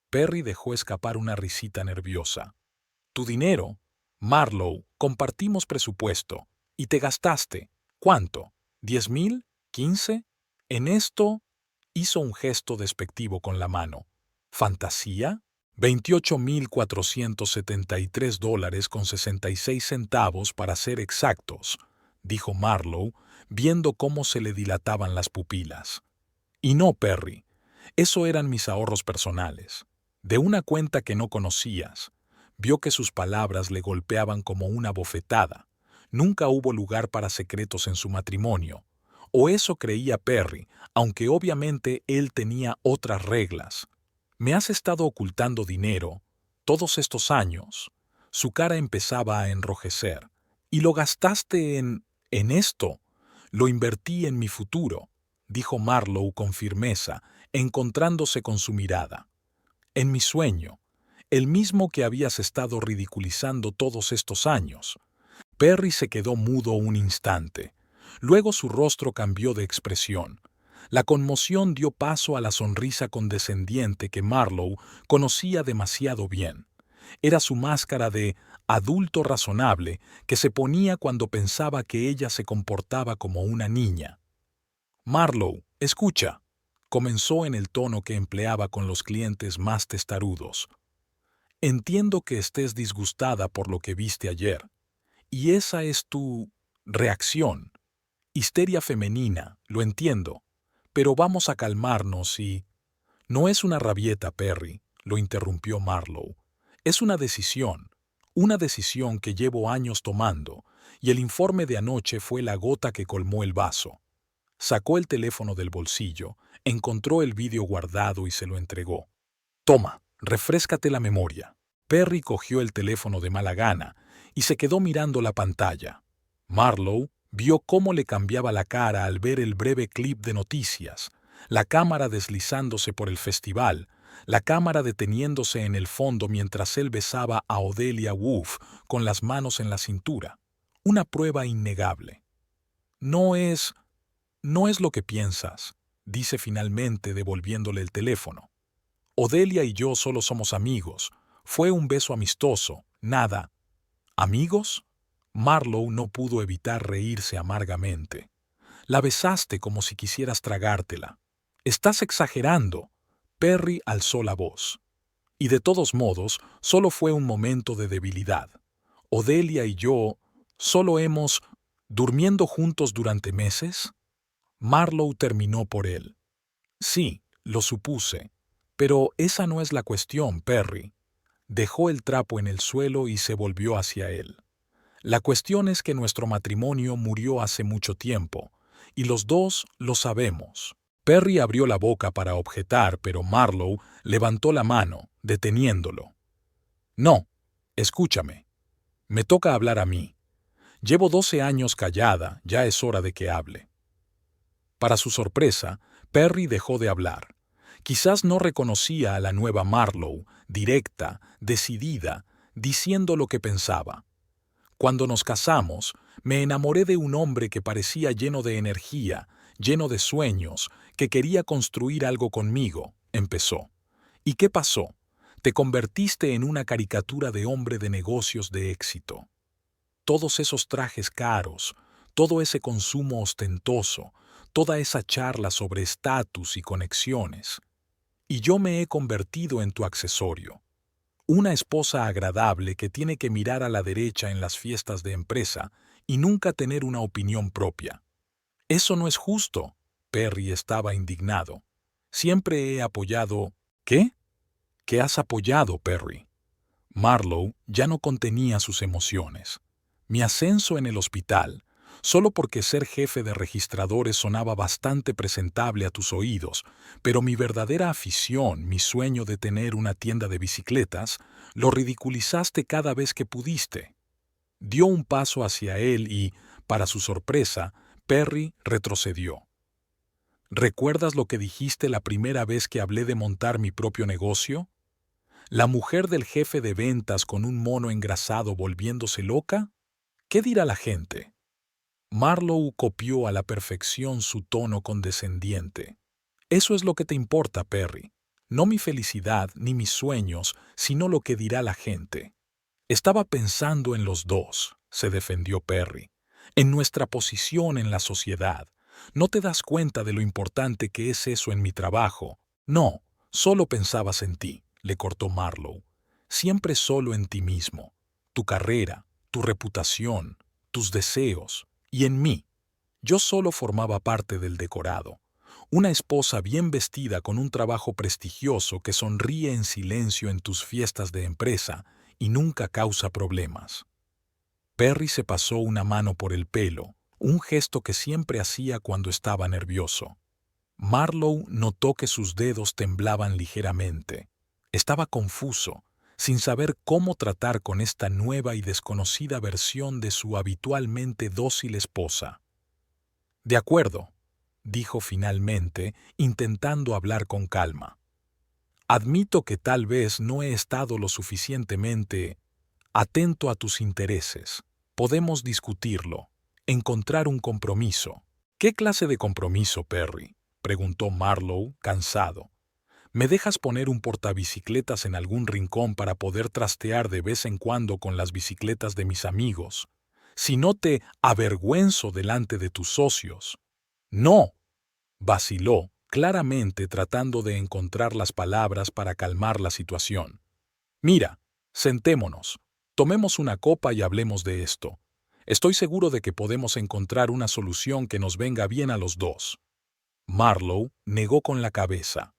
Perry dejó escapar una risita nerviosa. «¿Tu dinero?» «Marlowe, compartimos presupuesto. ¿Y te gastaste? ¿Cuánto? ¿10,000? ¿15? En esto…» Hizo un gesto despectivo con la mano. «¿Fantasía?» $28,473.66 para ser exactos», dijo Marlowe, viendo cómo se le dilataban las pupilas. «Y no, Perry, eso eran mis ahorros personales, de una cuenta que no conocías». Vio que sus palabras le golpeaban como una bofetada. Nunca hubo lugar para secretos en su matrimonio. O eso creía Perry, aunque obviamente él tenía otras reglas. «Me has estado ocultando dinero todos estos años». Su cara empezaba a enrojecer. «¿Y lo gastaste en esto?» «Lo invertí en mi futuro», dijo Marlowe con firmeza, encontrándose con su mirada. «En mi sueño, el mismo que habías estado ridiculizando todos estos años». Perry se quedó mudo un instante. Luego su rostro cambió de expresión. La conmoción dio paso a la sonrisa condescendiente que Marlowe conocía demasiado bien. Era su máscara de adulto razonable que se ponía cuando pensaba que ella se comportaba como una niña. «Marlowe, escucha», comenzó en el tono que empleaba con los clientes más testarudos. «Entiendo que estés disgustada por lo que viste ayer. Y esa es tu reacción. Histeria femenina, lo entiendo. Pero vamos a calmarnos y…». «No es una rabieta, Perry», lo interrumpió Marlowe. «Es una decisión que llevo años tomando, y el informe de anoche fue la gota que colmó el vaso». Sacó el teléfono del bolsillo, encontró el vídeo guardado y se lo entregó. «Toma, refréscate la memoria». Perry cogió el teléfono de mala gana y se quedó mirando la pantalla. Marlowe vio cómo le cambiaba la cara al ver el breve clip de noticias, la cámara deslizándose por el festival, la cámara deteniéndose en el fondo mientras él besaba a Odelia Wolf con las manos en la cintura. Una prueba innegable. No es lo que piensas, dice finalmente devolviéndole el teléfono. Odelia y yo solo somos amigos. Fue un beso amistoso, nada. ¿Amigos? Marlowe no pudo evitar reírse amargamente. La besaste como si quisieras tragártela. Estás exagerando. Perry alzó la voz. Y de todos modos, solo fue un momento de debilidad. Odelia y yo solo hemos durmiendo juntos durante meses. Marlowe terminó por él. Sí, lo supuse. Pero esa no es la cuestión, Perry. Dejó el trapo en el suelo y se volvió hacia él. La cuestión es que nuestro matrimonio murió hace mucho tiempo, y los dos lo sabemos. Perry abrió la boca para objetar, pero Marlowe levantó la mano, deteniéndolo. No, escúchame. Me toca hablar a mí. Llevo 12 años callada, ya es hora de que hable. Para su sorpresa, Perry dejó de hablar. Quizás no reconocía a la nueva Marlowe, directa, decidida, diciendo lo que pensaba. Cuando nos casamos, me enamoré de un hombre que parecía lleno de energía, lleno de sueños, que quería construir algo conmigo, empezó. ¿Y qué pasó? Te convertiste en una caricatura de hombre de negocios de éxito. Todos esos trajes caros, todo ese consumo ostentoso, toda esa charla sobre estatus y conexiones. Y yo me he convertido en tu accesorio. Una esposa agradable que tiene que mirar a la derecha en las fiestas de empresa y nunca tener una opinión propia. Eso no es justo. Perry estaba indignado. Siempre he apoyado... ¿Qué? ¿Qué has apoyado, Perry? Marlowe ya no contenía sus emociones. Mi ascenso en el hospital, solo porque ser jefe de registradores sonaba bastante presentable a tus oídos, pero mi verdadera afición, mi sueño de tener una tienda de bicicletas, lo ridiculizaste cada vez que pudiste. Dio un paso hacia él y, para su sorpresa, Perry retrocedió. ¿Recuerdas lo que dijiste la primera vez que hablé de montar mi propio negocio? ¿La mujer del jefe de ventas con un mono engrasado volviéndose loca? ¿Qué dirá la gente? Marlowe copió a la perfección su tono condescendiente. Eso es lo que te importa, Perry. No mi felicidad ni mis sueños, sino lo que dirá la gente. Estaba pensando en los dos, se defendió Perry. En nuestra posición en la sociedad. ¿No te das cuenta de lo importante que es eso en mi trabajo? No, solo pensabas en ti, le cortó Marlowe. Siempre solo en ti mismo. Tu carrera, tu reputación, tus deseos, y en mí. Yo solo formaba parte del decorado. Una esposa bien vestida con un trabajo prestigioso que sonríe en silencio en tus fiestas de empresa y nunca causa problemas. Perry se pasó una mano por el pelo, un gesto que siempre hacía cuando estaba nervioso. Marlowe notó que sus dedos temblaban ligeramente. Estaba confuso, sin saber cómo tratar con esta nueva y desconocida versión de su habitualmente dócil esposa. «De acuerdo», dijo finalmente, intentando hablar con calma. «Admito que tal vez no he estado lo suficientemente atento a tus intereses. Podemos discutirlo, encontrar un compromiso». «¿Qué clase de compromiso, Perry?», preguntó Marlowe, cansado. ¿Me dejas poner un portabicicletas en algún rincón para poder trastear de vez en cuando con las bicicletas de mis amigos? Si no te avergüenzo delante de tus socios. «No», vaciló, claramente tratando de encontrar las palabras para calmar la situación. «Mira, sentémonos, tomemos una copa y hablemos de esto. Estoy seguro de que podemos encontrar una solución que nos venga bien a los dos». Marlowe negó con la cabeza.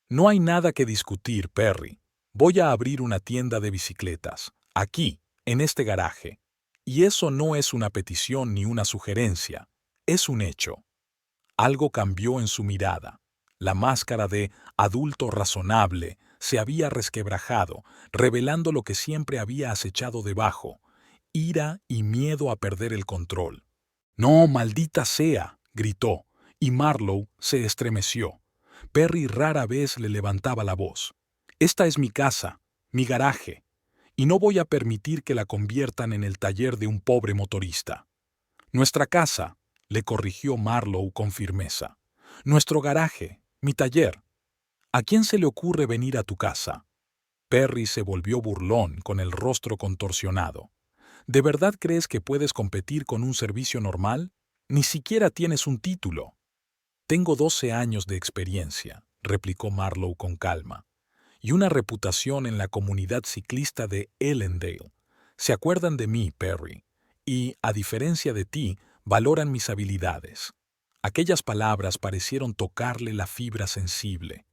«No hay nada que discutir, Perry. Voy a abrir una tienda de bicicletas, aquí, en este garaje. Y eso no es una petición ni una sugerencia, es un hecho». Algo cambió en su mirada. La máscara de adulto razonable se había resquebrajado, revelando lo que siempre había acechado debajo: ira y miedo a perder el control. «No, maldita sea», gritó, y Marlowe se estremeció. Perry rara vez le levantaba la voz. «Esta es mi casa, mi garaje, y no voy a permitir que la conviertan en el taller de un pobre motorista». «Nuestra casa», le corrigió Marlowe con firmeza. «Nuestro garaje, mi taller. ¿A quién se le ocurre venir a tu casa?» Perry se volvió burlón, con el rostro contorsionado. ¿De verdad crees que puedes competir con un servicio normal? Ni siquiera tienes un título. «Tengo 12 años de experiencia», replicó Marlowe con calma, «y una reputación en la comunidad ciclista de Ellendale. Se acuerdan de mí, Perry, y, a diferencia de ti, valoran mis habilidades». Aquellas palabras parecieron tocarle la fibra sensible.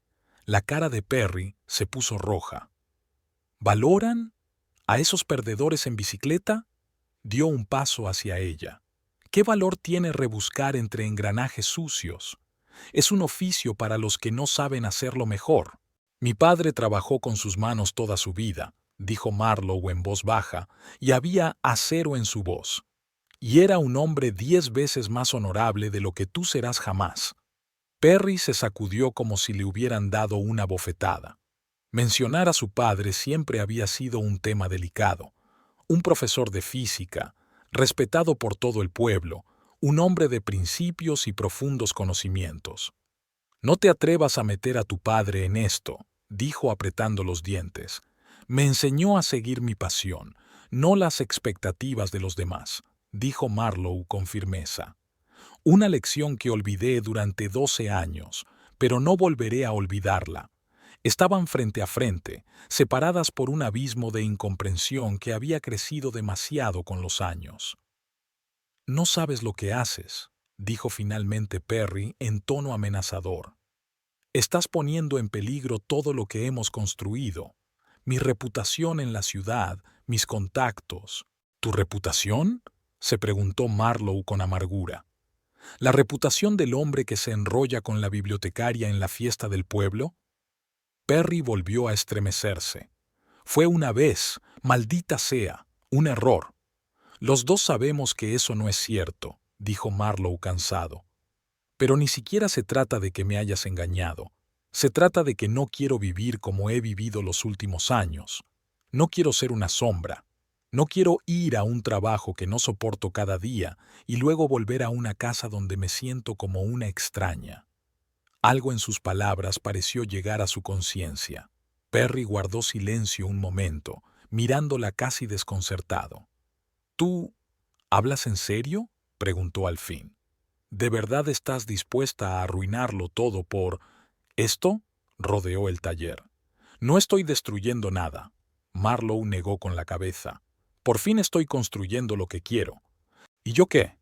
La cara de Perry se puso roja. «¿Valoran? ¿A esos perdedores en bicicleta?». Dio un paso hacia ella. «¿Qué valor tiene rebuscar entre engranajes sucios? Es un oficio para los que no saben hacerlo mejor». «Mi padre trabajó con sus manos toda su vida», dijo Marlowe en voz baja, y había acero en su voz. «Y era un hombre 10 veces más honorable de lo que tú serás jamás». Perry se sacudió como si le hubieran dado una bofetada. Mencionar a su padre siempre había sido un tema delicado. Un profesor de física, respetado por todo el pueblo, un hombre de principios y profundos conocimientos. «No te atrevas a meter a tu padre en esto», dijo apretando los dientes. «Me enseñó a seguir mi pasión, no las expectativas de los demás», dijo Marlowe con firmeza. «Una lección que olvidé durante 12 años, pero no volveré a olvidarla». Estaban frente a frente, separadas por un abismo de incomprensión que había crecido demasiado con los años. «No sabes lo que haces», dijo finalmente Perry en tono amenazador. «Estás poniendo en peligro todo lo que hemos construido. Mi reputación en la ciudad, mis contactos». «¿Tu reputación?», se preguntó Marlowe con amargura. «¿La reputación del hombre que se enrolla con la bibliotecaria en la fiesta del pueblo?». Perry volvió a estremecerse. «Fue una vez, maldita sea, un error». «Los dos sabemos que eso no es cierto», dijo Marlowe cansado. «Pero ni siquiera se trata de que me hayas engañado. Se trata de que no quiero vivir como he vivido los últimos años. No quiero ser una sombra. No quiero ir a un trabajo que no soporto cada día y luego volver a una casa donde me siento como una extraña». Algo en sus palabras pareció llegar a su conciencia. Perry guardó silencio un momento, mirándola casi desconcertado. «¿Tú hablas en serio?», preguntó al fin. «¿De verdad estás dispuesta a arruinarlo todo por esto?». Rodeó el taller. «No estoy destruyendo nada». Marlowe negó con la cabeza. «Por fin estoy construyendo lo que quiero». «¿Y yo qué?»,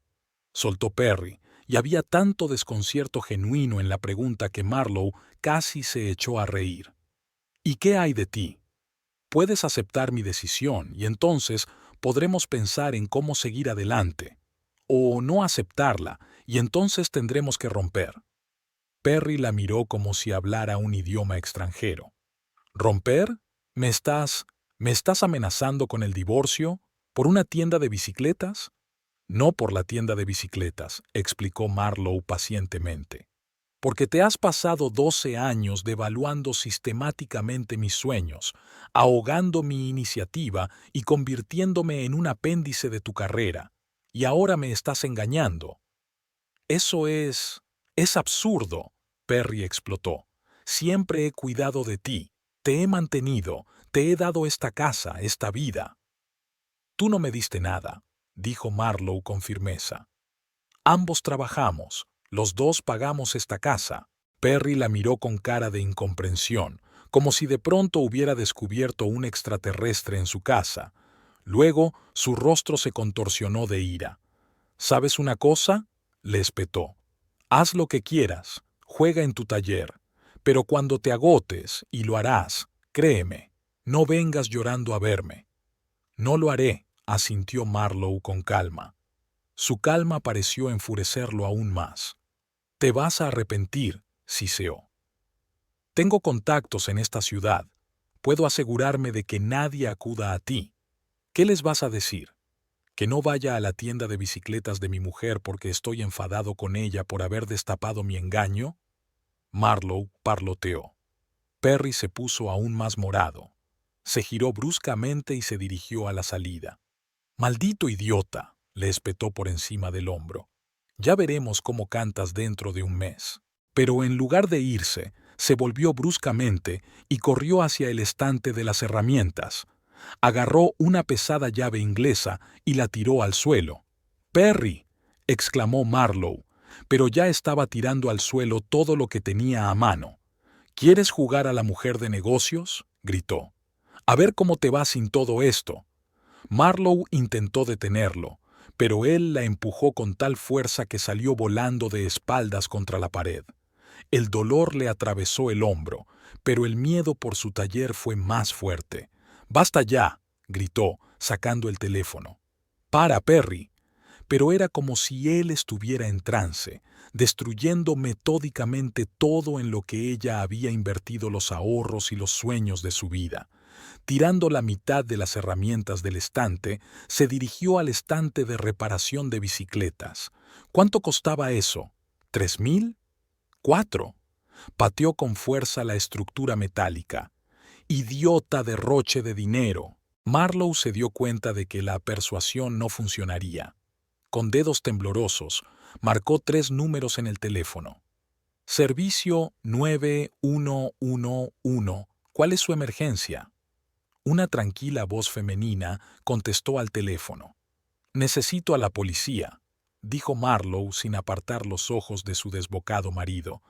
soltó Perry, y había tanto desconcierto genuino en la pregunta que Marlowe casi se echó a reír. «¿Y qué hay de ti? Puedes aceptar mi decisión y entonces podremos pensar en cómo seguir adelante. O no aceptarla y entonces tendremos que romper». Perry la miró como si hablara un idioma extranjero. «¿Romper? ¿Me estás amenazando con el divorcio? ¿Por una tienda de bicicletas?». «No por la tienda de bicicletas», explicó Marlowe pacientemente. «Porque te has pasado 12 años devaluando sistemáticamente mis sueños, ahogando mi iniciativa y convirtiéndome en un apéndice de tu carrera. Y ahora me estás engañando». «Eso es absurdo», Perry explotó. «Siempre he cuidado de ti, te he mantenido, te he dado esta casa, esta vida». «Tú no me diste nada», dijo Marlowe con firmeza. «Ambos trabajamos, los dos pagamos esta casa». Perry la miró con cara de incomprensión, como si de pronto hubiera descubierto un extraterrestre en su casa. Luego su rostro se contorsionó de ira. «¿Sabes una cosa?», le espetó. «Haz lo que quieras, juega en tu taller, pero cuando te agotes, y lo harás, créeme, no vengas llorando a verme». «No lo haré», asintió Marlowe con calma. Su calma pareció enfurecerlo aún más. Te vas a arrepentir, siseó. Tengo contactos en esta ciudad. Puedo asegurarme de que nadie acuda a ti. ¿Qué les vas a decir? ¿Que no vaya a la tienda de bicicletas de mi mujer porque estoy enfadado con ella por haber destapado mi engaño? Marlowe parloteó. Perry se puso aún más morado. Se giró bruscamente y se dirigió a la salida. «Maldito idiota», le espetó por encima del hombro. «Ya veremos cómo cantas dentro de un mes». Pero en lugar de irse, se volvió bruscamente y corrió hacia el estante de las herramientas. Agarró una pesada llave inglesa y la tiró al suelo. «¡Perry!», exclamó Marlowe, pero ya estaba tirando al suelo todo lo que tenía a mano. «¿Quieres jugar a la mujer de negocios?», gritó. «A ver cómo te va sin todo esto». Marlowe intentó detenerlo, pero él la empujó con tal fuerza que salió volando de espaldas contra la pared. El dolor le atravesó el hombro, pero el miedo por su taller fue más fuerte. «¡Basta ya!», gritó, sacando el teléfono. «Para, Perry». Pero era como si él estuviera en trance, destruyendo metódicamente todo en lo que ella había invertido los ahorros y los sueños de su vida. Tirando la mitad de las herramientas del estante, se dirigió al estante de reparación de bicicletas. ¿Cuánto costaba eso? ¿3,000? ¿4? Pateó con fuerza la estructura metálica. ¡Idiota derroche de dinero! Marlowe se dio cuenta de que la persuasión no funcionaría. Con dedos temblorosos, marcó 3 números en el teléfono. Servicio 9111. ¿Cuál es su emergencia? Una tranquila voz femenina contestó al teléfono. «Necesito a la policía», dijo Marlowe sin apartar los ojos de su desbocado marido.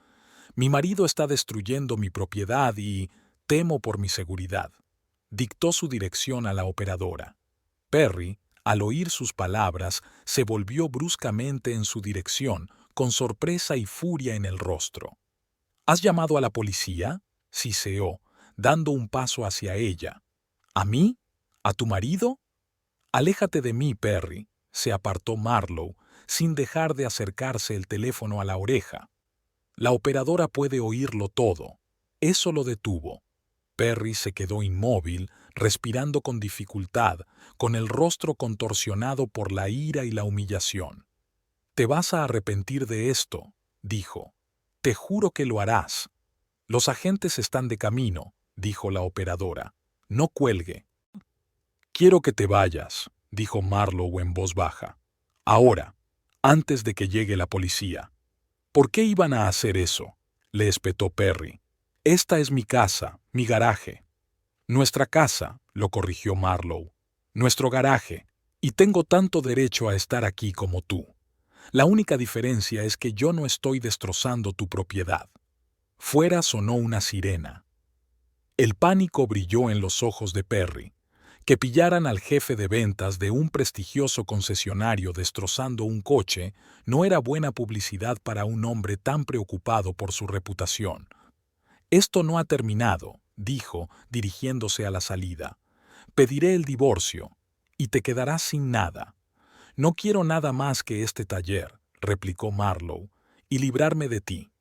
«Mi marido está destruyendo mi propiedad y temo por mi seguridad». Dictó su dirección a la operadora. Perry, al oír sus palabras, se volvió bruscamente en su dirección, con sorpresa y furia en el rostro. «¿Has llamado a la policía?», siseó, dando un paso hacia ella. «¿A mí? ¿A tu marido?». «Aléjate de mí, Perry», se apartó Marlowe, sin dejar de acercarse el teléfono a la oreja. «La operadora puede oírlo todo». Eso lo detuvo. Perry se quedó inmóvil, respirando con dificultad, con el rostro contorsionado por la ira y la humillación. «Te vas a arrepentir de esto», dijo. «Te juro que lo harás». «Los agentes están de camino», dijo la operadora. «No cuelgue». «Quiero que te vayas», dijo Marlowe en voz baja. «Ahora, antes de que llegue la policía». «¿Por qué iban a hacer eso?», le espetó Perry. «Esta es mi casa, mi garaje». «Nuestra casa», lo corrigió Marlowe. «Nuestro garaje, y tengo tanto derecho a estar aquí como tú. La única diferencia es que yo no estoy destrozando tu propiedad». Fuera sonó una sirena. El pánico brilló en los ojos de Perry. Que pillaran al jefe de ventas de un prestigioso concesionario destrozando un coche no era buena publicidad para un hombre tan preocupado por su reputación. «Esto no ha terminado», dijo, dirigiéndose a la salida. «Pediré el divorcio, y te quedarás sin nada». «No quiero nada más que este taller», replicó Marlowe, «y librarme de ti».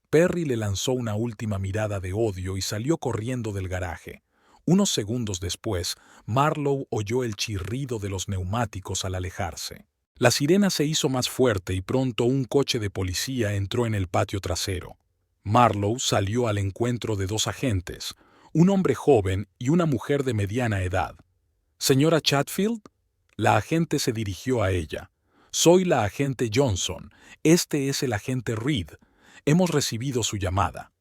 Perry le lanzó una última mirada de odio y salió corriendo del garaje. Unos segundos después, Marlowe oyó el chirrido de los neumáticos al alejarse. La sirena se hizo más fuerte y pronto un coche de policía entró en el patio trasero. Marlowe salió al encuentro de 2 agentes, un hombre joven y una mujer de mediana edad. «¿Señora Chatfield?». La agente se dirigió a ella. «Soy la agente Johnson. Este es el agente Reed. Hemos recibido su llamada».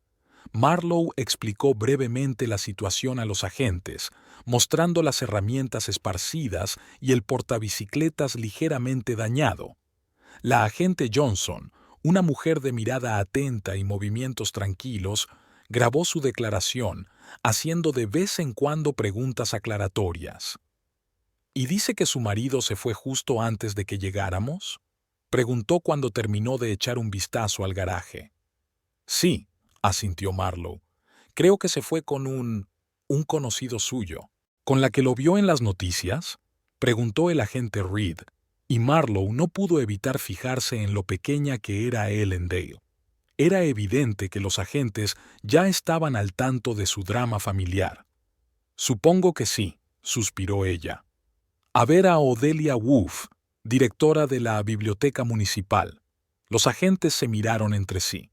Marlowe explicó brevemente la situación a los agentes, mostrando las herramientas esparcidas y el portabicicletas ligeramente dañado. La agente Johnson, una mujer de mirada atenta y movimientos tranquilos, grabó su declaración, haciendo de vez en cuando preguntas aclaratorias. «¿Y dice que su marido se fue justo antes de que llegáramos?», preguntó cuando terminó de echar un vistazo al garaje. «Sí», asintió Marlowe. «Creo que se fue con un conocido suyo». «¿Con la que lo vio en las noticias?», preguntó el agente Reed, y Marlowe no pudo evitar fijarse en lo pequeña que era Ellendale. Era evidente que los agentes ya estaban al tanto de su drama familiar. Supongo que sí, suspiró ella. A ver a Odelia Wolf, directora de la biblioteca municipal. Los agentes se miraron entre sí.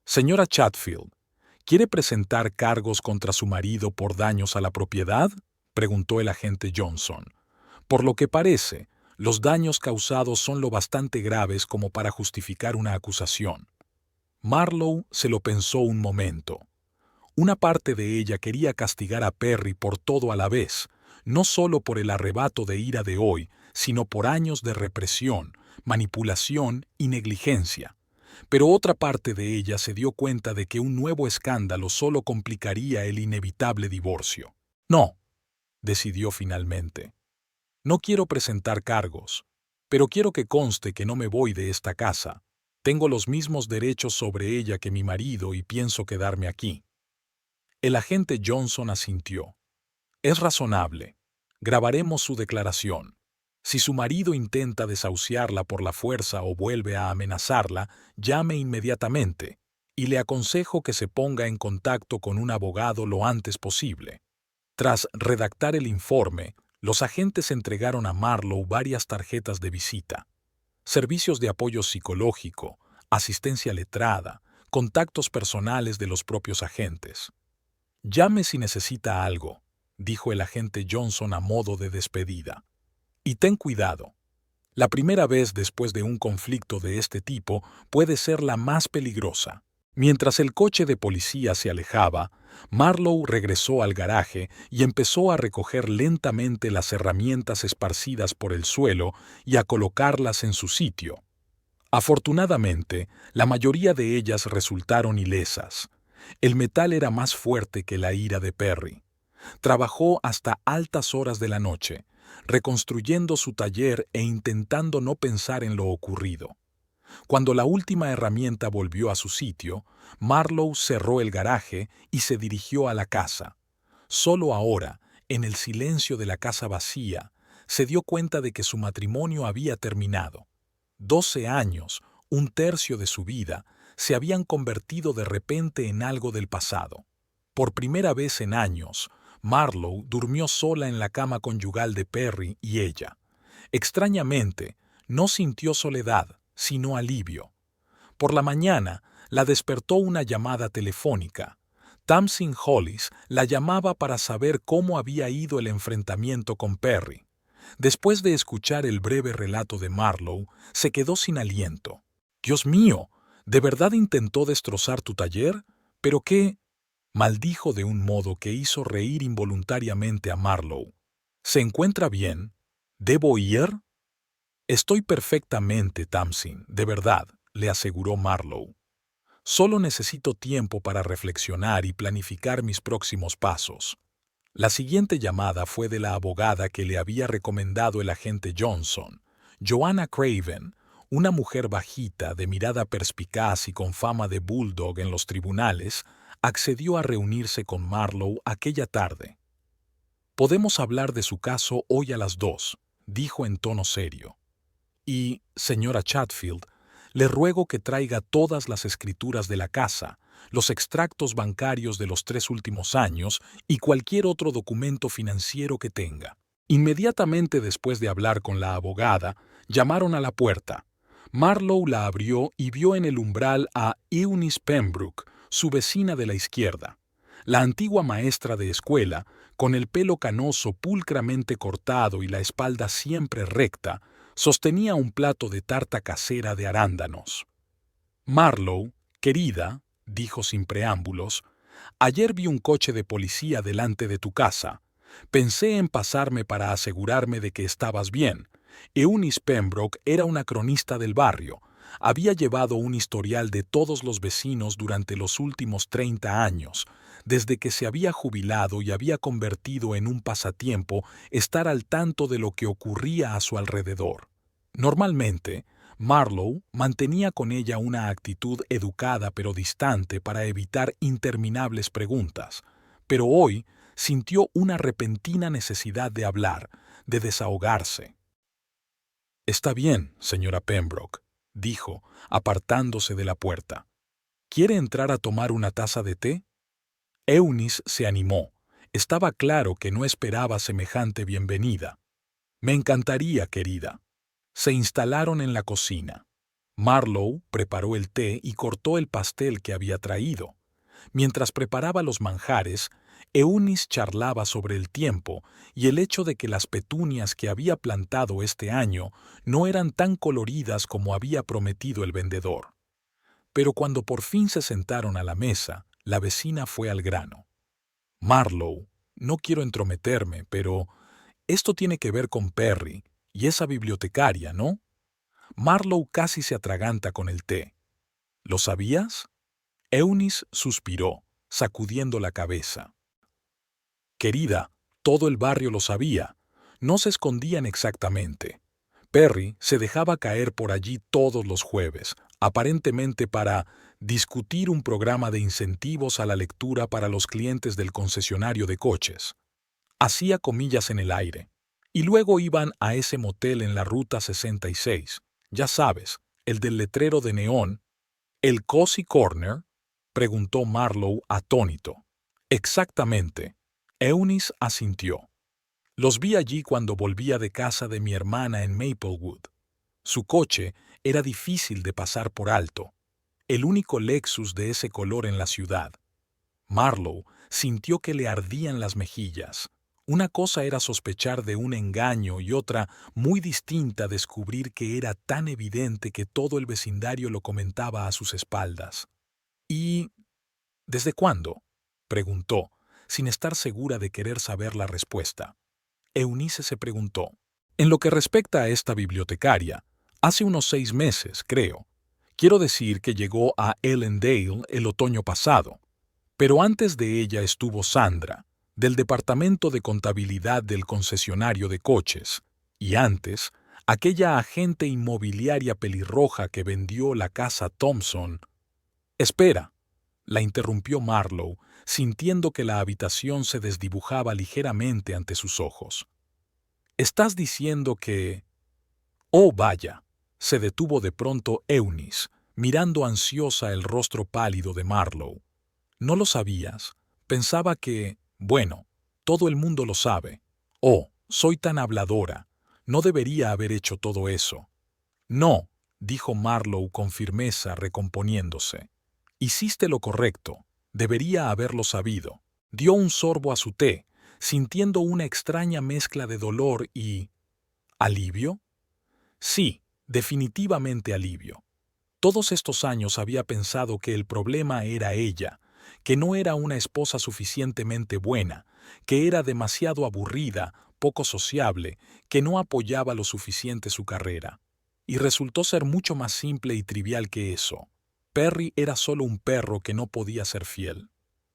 Señora Chatfield, ¿quiere presentar cargos contra su marido por daños a la propiedad?, preguntó el agente Johnson. Por lo que parece, los daños causados son lo bastante graves como para justificar una acusación. Marlowe se lo pensó un momento. Una parte de ella quería castigar a Perry por todo a la vez, no solo por el arrebato de ira de hoy, sino por años de represión, manipulación y negligencia. Pero otra parte de ella se dio cuenta de que un nuevo escándalo solo complicaría el inevitable divorcio. No, decidió finalmente. No quiero presentar cargos, pero quiero que conste que no me voy de esta casa. Tengo los mismos derechos sobre ella que mi marido y pienso quedarme aquí. El agente Johnson asintió. Es razonable. Grabaremos su declaración. Si su marido intenta desahuciarla por la fuerza o vuelve a amenazarla, llame inmediatamente, y le aconsejo que se ponga en contacto con un abogado lo antes posible. Tras redactar el informe, los agentes entregaron a Marlowe varias tarjetas de visita. Servicios de apoyo psicológico, asistencia letrada, contactos personales de los propios agentes. Llame si necesita algo, dijo el agente Johnson a modo de despedida. Y ten cuidado. La primera vez después de un conflicto de este tipo puede ser la más peligrosa. Mientras el coche de policía se alejaba, Marlowe regresó al garaje y empezó a recoger lentamente las herramientas esparcidas por el suelo y a colocarlas en su sitio. Afortunadamente, la mayoría de ellas resultaron ilesas. El metal era más fuerte que la ira de Perry. Trabajó hasta altas horas de la noche, reconstruyendo su taller e intentando no pensar en lo ocurrido. Cuando la última herramienta volvió a su sitio, Marlowe cerró el garaje y se dirigió a la casa. Solo ahora, en el silencio de la casa vacía, se dio cuenta de que su matrimonio había terminado. 12 años, un tercio de su vida, se habían convertido de repente en algo del pasado. Por primera vez en años, Marlowe durmió sola en la cama conyugal de Perry y ella. Extrañamente, no sintió soledad, sino alivio. Por la mañana, la despertó una llamada telefónica. Tamsin Hollis la llamaba para saber cómo había ido el enfrentamiento con Perry. Después de escuchar el breve relato de Marlowe, se quedó sin aliento. «Dios mío, ¿de verdad intentó destrozar tu taller? ¿Pero qué?», maldijo de un modo que hizo reír involuntariamente a Marlowe. «¿Se encuentra bien? ¿Debo ir?» «Estoy perfectamente, Tamsin, de verdad», le aseguró Marlowe. «Solo necesito tiempo para reflexionar y planificar mis próximos pasos». La siguiente llamada fue de la abogada que le había recomendado el agente Johnson, Joanna Craven, una mujer bajita, de mirada perspicaz y con fama de bulldog en los tribunales, accedió a reunirse con Marlowe aquella tarde. «Podemos hablar de su caso hoy a las 2», dijo en tono serio. «Y, señora Chatfield, le ruego que traiga todas las escrituras de la casa, los extractos bancarios de los 3 últimos años y cualquier otro documento financiero que tenga». Inmediatamente después de hablar con la abogada, llamaron a la puerta. Marlowe la abrió y vio en el umbral a Eunice Pembroke, su vecina de la izquierda. La antigua maestra de escuela, con el pelo canoso pulcramente cortado y la espalda siempre recta, sostenía un plato de tarta casera de arándanos. «Marlowe, querida», dijo sin preámbulos, «ayer vi un coche de policía delante de tu casa. Pensé en pasarme para asegurarme de que estabas bien». Eunice Pembroke era una cronista del barrio. Había llevado un historial de todos los vecinos durante los últimos 30 años, desde que se había jubilado, y había convertido en un pasatiempo estar al tanto de lo que ocurría a su alrededor. Normalmente, Marlowe mantenía con ella una actitud educada pero distante para evitar interminables preguntas, pero hoy sintió una repentina necesidad de hablar, de desahogarse. «Está bien, señora Pembroke», dijo, apartándose de la puerta. ¿Quiere entrar a tomar una taza de té? Eunice se animó. Estaba claro que no esperaba semejante bienvenida. Me encantaría, querida. Se instalaron en la cocina. Marlowe preparó el té y cortó el pastel que había traído. Mientras preparaba los manjares, Eunice charlaba sobre el tiempo y el hecho de que las petunias que había plantado este año no eran tan coloridas como había prometido el vendedor. Pero cuando por fin se sentaron a la mesa, la vecina fue al grano. Marlowe, no quiero entrometerme, pero esto tiene que ver con Perry y esa bibliotecaria, ¿no? Marlowe casi se atraganta con el té. ¿Lo sabías? Eunice suspiró, sacudiendo la cabeza. Querida, todo el barrio lo sabía. No se escondían exactamente. Perry se dejaba caer por allí todos los jueves, aparentemente para discutir un programa de incentivos a la lectura para los clientes del concesionario de coches. Hacía comillas en el aire. Y luego iban a ese motel en la Ruta 66, ya sabes, el del letrero de neón. ¿El Cozy Corner? Preguntó Marlowe atónito. Exactamente. Eunice asintió. Los vi allí cuando volvía de casa de mi hermana en Maplewood. Su coche era difícil de pasar por alto. El único Lexus de ese color en la ciudad. Marlowe sintió que le ardían las mejillas. Una cosa era sospechar de un engaño y otra, muy distinta, descubrir que era tan evidente que todo el vecindario lo comentaba a sus espaldas. ¿Y desde cuándo? Preguntó, sin estar segura de querer saber la respuesta. Eunice se preguntó. En lo que respecta a esta bibliotecaria, hace unos 6 meses, creo. Quiero decir que llegó a Ellendale el otoño pasado. Pero antes de ella estuvo Sandra, del departamento de contabilidad del concesionario de coches, y antes, aquella agente inmobiliaria pelirroja que vendió la casa Thompson. Espera, la interrumpió Marlowe, sintiendo que la habitación se desdibujaba ligeramente ante sus ojos. ¿Estás diciendo que...? Oh, vaya, se detuvo de pronto Eunice, mirando ansiosa el rostro pálido de Marlowe. ¿No lo sabías? Pensaba que, bueno, todo el mundo lo sabe. Oh, soy tan habladora. No debería haber hecho todo eso. No, dijo Marlowe con firmeza, recomponiéndose. Hiciste lo correcto. Debería haberlo sabido. Dio un sorbo a su té, sintiendo una extraña mezcla de dolor y... ¿alivio? Sí, definitivamente alivio. Todos estos años había pensado que el problema era ella, que no era una esposa suficientemente buena, que era demasiado aburrida, poco sociable, que no apoyaba lo suficiente su carrera. Y resultó ser mucho más simple y trivial que eso. Perry era solo un perro que no podía ser fiel.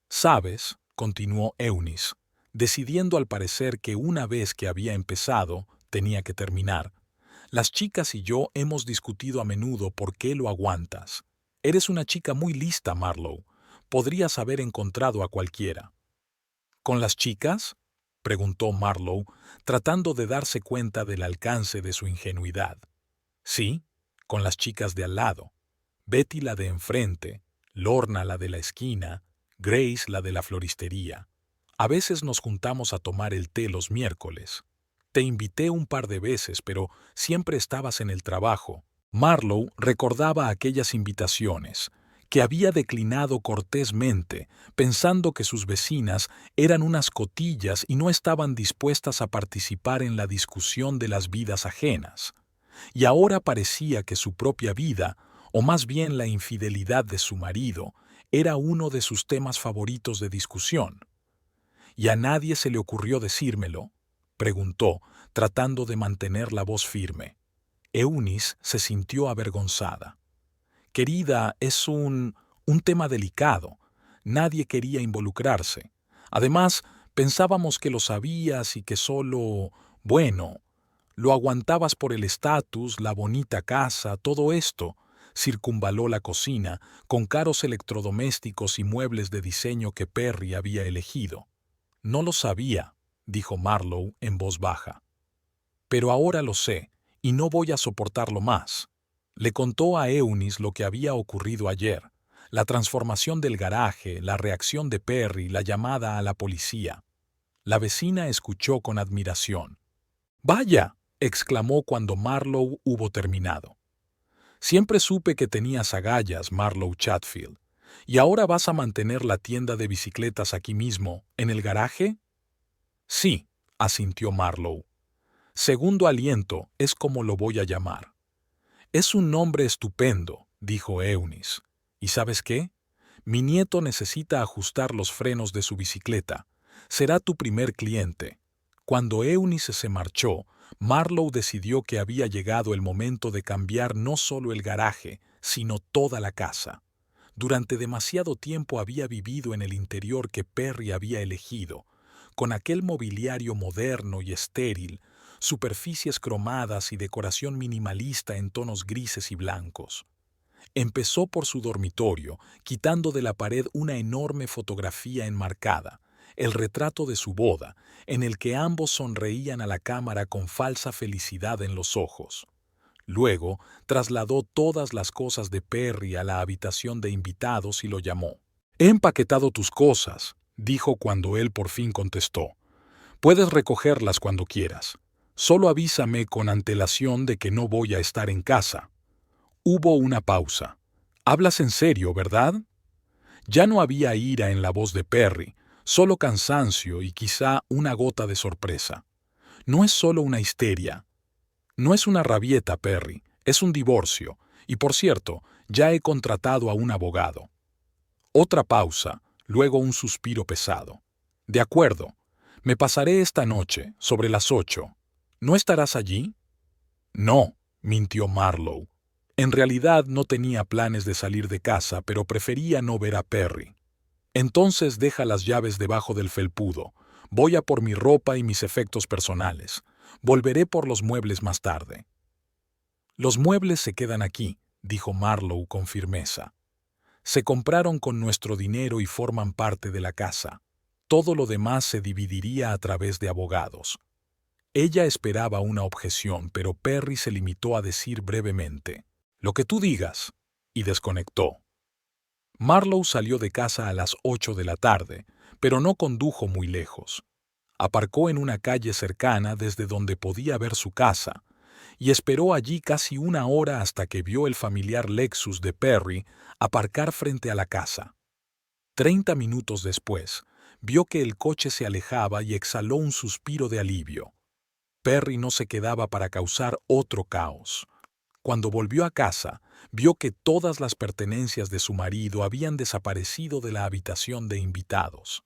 «Sabes», continuó Eunice, decidiendo al parecer que una vez que había empezado, tenía que terminar. «Las chicas y yo hemos discutido a menudo por qué lo aguantas. Eres una chica muy lista, Marlowe. Podrías haber encontrado a cualquiera». «¿Con las chicas?», preguntó Marlowe, tratando de darse cuenta del alcance de su ingenuidad. «Sí, con las chicas de al lado. Betty la de enfrente, Lorna la de la esquina, Grace la de la floristería. A veces nos juntamos a tomar el té los miércoles. Te invité un par de veces, pero siempre estabas en el trabajo». Marlowe recordaba aquellas invitaciones, que había declinado cortésmente, pensando que sus vecinas eran unas cotillas y no estaban dispuestas a participar en la discusión de las vidas ajenas. Y ahora parecía que su propia vida, o más bien la infidelidad de su marido, era uno de sus temas favoritos de discusión. «¿Y a nadie se le ocurrió decírmelo?», preguntó, tratando de mantener la voz firme. Eunice se sintió avergonzada. «Querida, es un tema delicado. Nadie quería involucrarse. Además, pensábamos que lo sabías y que solo, bueno, lo aguantabas por el estatus, la bonita casa, todo esto». Circunvaló la cocina, con caros electrodomésticos y muebles de diseño que Perry había elegido. «No lo sabía», dijo Marlowe en voz baja. «Pero ahora lo sé, y no voy a soportarlo más». Le contó a Eunice lo que había ocurrido ayer, La transformación del garaje, la reacción de Perry, la llamada a la policía. La vecina escuchó con admiración. «¡Vaya!», exclamó cuando Marlowe hubo terminado. «Siempre supe que tenías agallas, Marlowe Chatfield. ¿Y ahora vas a mantener la tienda de bicicletas aquí mismo, en el garaje?» «Sí», asintió Marlowe. «Segundo aliento es como lo voy a llamar». «Es un nombre estupendo», dijo Eunice. «¿Y sabes qué? Mi nieto necesita ajustar los frenos de su bicicleta. Será tu primer cliente». Cuando Eunice se marchó, Marlowe decidió que había llegado el momento de cambiar no solo el garaje, sino toda la casa. Durante demasiado tiempo había vivido en el interior que Perry había elegido, con aquel mobiliario moderno y estéril, superficies cromadas y decoración minimalista en tonos grises y blancos. Empezó por su dormitorio, quitando de la pared una enorme fotografía enmarcada, el retrato de su boda, en el que ambos sonreían a la cámara con falsa felicidad en los ojos. Luego, trasladó todas las cosas de Perry a la habitación de invitados y lo llamó. «He empaquetado tus cosas», dijo cuando él por fin contestó. «Puedes recogerlas cuando quieras. Solo avísame con antelación de que no voy a estar en casa». Hubo una pausa. «¿Hablas en serio, verdad?». Ya no había ira en la voz de Perry, solo cansancio y quizá una gota de sorpresa. «No es solo una histeria. No es una rabieta, Perry, es un divorcio. Y por cierto, ya he contratado a un abogado». Otra pausa, luego un suspiro pesado. «De acuerdo. Me pasaré esta noche, sobre las 8. ¿No estarás allí?». «No», mintió Marlowe. En realidad no tenía planes de salir de casa, pero prefería no ver a Perry. «Entonces deja las llaves debajo del felpudo. Voy a por mi ropa y mis efectos personales. Volveré por los muebles más tarde». «Los muebles se quedan aquí», dijo Marlowe con firmeza. «Se compraron con nuestro dinero y forman parte de la casa. Todo lo demás se dividiría a través de abogados». Ella esperaba una objeción, pero Perry se limitó a decir brevemente: «Lo que tú digas», y desconectó. Marlowe salió de casa a las 8 de la tarde, pero no condujo muy lejos. Aparcó en una calle cercana desde donde podía ver su casa, y esperó allí casi una hora hasta que vio el familiar Lexus de Perry aparcar frente a la casa. 30 minutos después, vio que el coche se alejaba y exhaló un suspiro de alivio. Perry no se quedaba para causar otro caos. Cuando volvió a casa, vio que todas las pertenencias de su marido habían desaparecido de la habitación de invitados.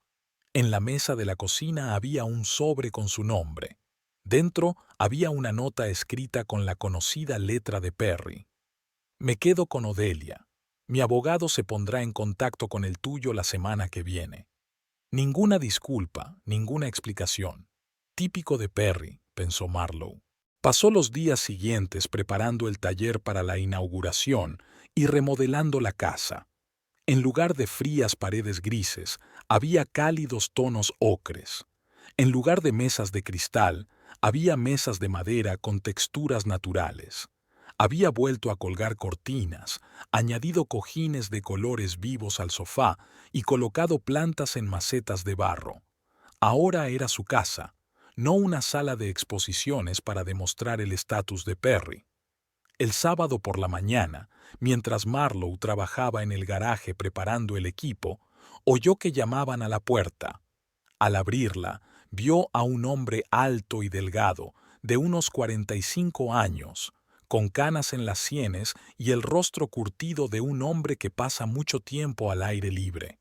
En la mesa de la cocina había un sobre con su nombre. Dentro había una nota escrita con la conocida letra de Perry. «Me quedo con Odelia. Mi abogado se pondrá en contacto con el tuyo la semana que viene». Ninguna disculpa, ninguna explicación. Típico de Perry, pensó Marlowe. Pasó los días siguientes preparando el taller para la inauguración y remodelando la casa. En lugar de frías paredes grises, había cálidos tonos ocres. En lugar de mesas de cristal, había mesas de madera con texturas naturales. Había vuelto a colgar cortinas, añadido cojines de colores vivos al sofá y colocado plantas en macetas de barro. Ahora era su casa, no una sala de exposiciones para demostrar el estatus de Perry. El sábado por la mañana, mientras Marlowe trabajaba en el garaje preparando el equipo, oyó que llamaban a la puerta. Al abrirla, vio a un hombre alto y delgado, de unos 45 años, con canas en las sienes y el rostro curtido de un hombre que pasa mucho tiempo al aire libre.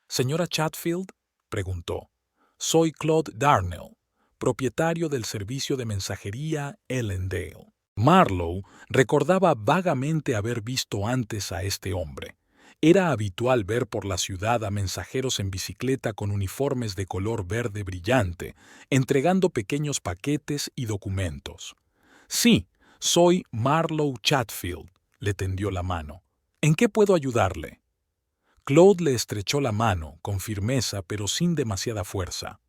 «¿Señora Chatfield?», preguntó. «Soy Claude Darnell, propietario del servicio de mensajería Ellendale». Marlowe recordaba vagamente haber visto antes a este hombre. Era habitual ver por la ciudad a mensajeros en bicicleta con uniformes de color verde brillante, entregando pequeños paquetes y documentos. «Sí, soy Marlowe Chatfield», le tendió la mano. «¿En qué puedo ayudarle?». Claude le estrechó la mano, con firmeza pero sin demasiada fuerza.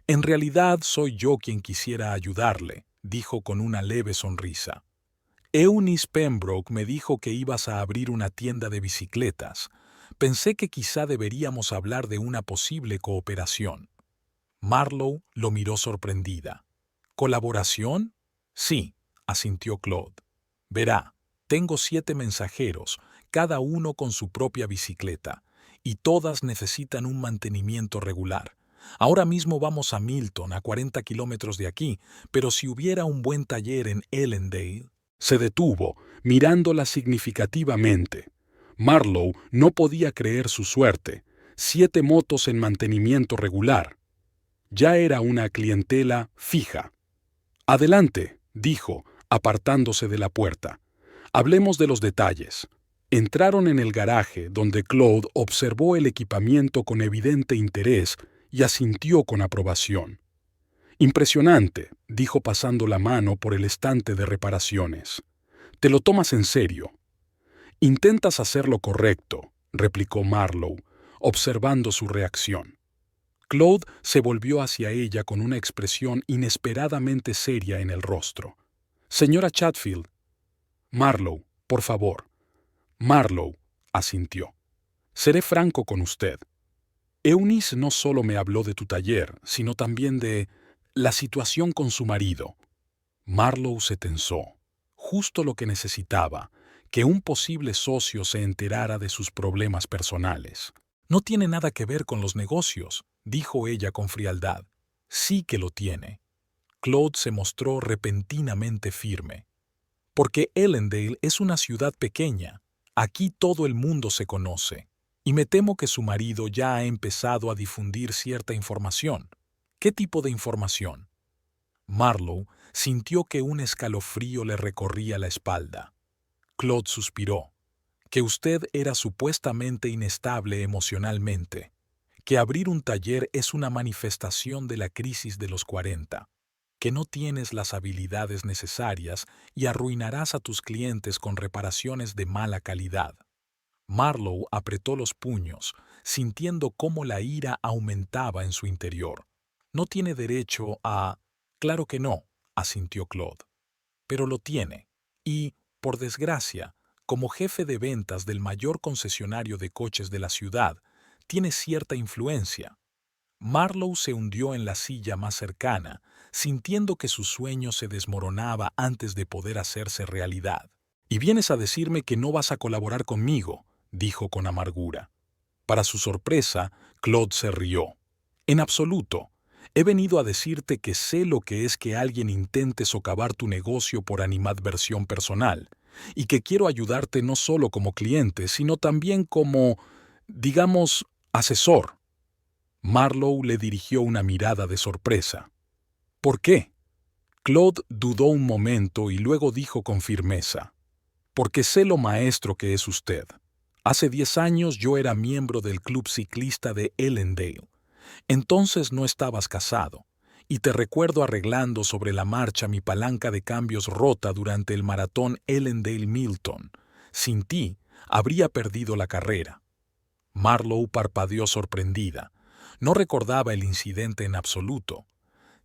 «En realidad soy yo quien quisiera ayudarle», dijo con una leve sonrisa. «Eunice Pembroke me dijo que ibas a abrir una tienda de bicicletas. Pensé que quizá deberíamos hablar de una posible cooperación. Marlowe lo miró sorprendida. ¿Colaboración? Sí, asintió Claude. Verá, tengo 7 mensajeros, cada uno con su propia bicicleta, y todas necesitan un mantenimiento regular. Ahora mismo vamos a Milton, a 40 kilómetros de aquí, pero si hubiera un buen taller en Ellendale... Se detuvo, mirándola significativamente. Marlowe no podía creer su suerte. 7 motos en mantenimiento regular. Ya era una clientela fija. Adelante, dijo, apartándose de la puerta. Hablemos de los detalles. Entraron en el garaje, donde Claude observó el equipamiento con evidente interés y asintió con aprobación. Impresionante, dijo pasando la mano por el estante de reparaciones. Te lo tomas en serio. Intentas hacer lo correcto, replicó Marlowe, observando su reacción. Claude se volvió hacia ella con una expresión inesperadamente seria en el rostro. Señora Chatfield. Marlowe, por favor. Marlowe, asintió. Seré franco con usted. Eunice no solo me habló de tu taller, sino también de la situación con su marido. Marlowe se tensó. Justo lo que necesitaba, que un posible socio se enterara de sus problemas personales. No tiene nada que ver con los negocios, dijo ella con frialdad. Sí que lo tiene. Claude se mostró repentinamente firme. Porque Ellendale es una ciudad pequeña. Aquí todo el mundo se conoce. Y me temo que su marido ya ha empezado a difundir cierta información. ¿Qué tipo de información? Marlowe sintió que un escalofrío le recorría la espalda. Claude suspiró. Que usted era supuestamente inestable emocionalmente. Que abrir un taller es una manifestación de la crisis de los 40. Que no tienes las habilidades necesarias y arruinarás a tus clientes con reparaciones de mala calidad. Marlowe apretó los puños, sintiendo cómo la ira aumentaba en su interior. No tiene derecho a... Claro que no, asintió Claude. Pero lo tiene. Y, por desgracia, como jefe de ventas del mayor concesionario de coches de la ciudad, tiene cierta influencia. Marlowe se hundió en la silla más cercana, sintiendo que su sueño se desmoronaba antes de poder hacerse realidad. «Y vienes a decirme que no vas a colaborar conmigo», dijo con amargura. Para su sorpresa, Claude se rió. «En absoluto. He venido a decirte que sé lo que es que alguien intente socavar tu negocio por animadversión personal, y que quiero ayudarte no solo como cliente, sino también como, digamos, asesor». Marlowe le dirigió una mirada de sorpresa. «¿Por qué?» Claude dudó un momento y luego dijo con firmeza. «Porque sé lo maestro que es usted. Hace 10 años yo era miembro del club ciclista de Ellendale. Entonces no estabas casado, y te recuerdo arreglando sobre la marcha mi palanca de cambios rota durante el maratón Ellendale-Milton. Sin ti, habría perdido la carrera». Marlowe parpadeó sorprendida. No recordaba el incidente en absoluto.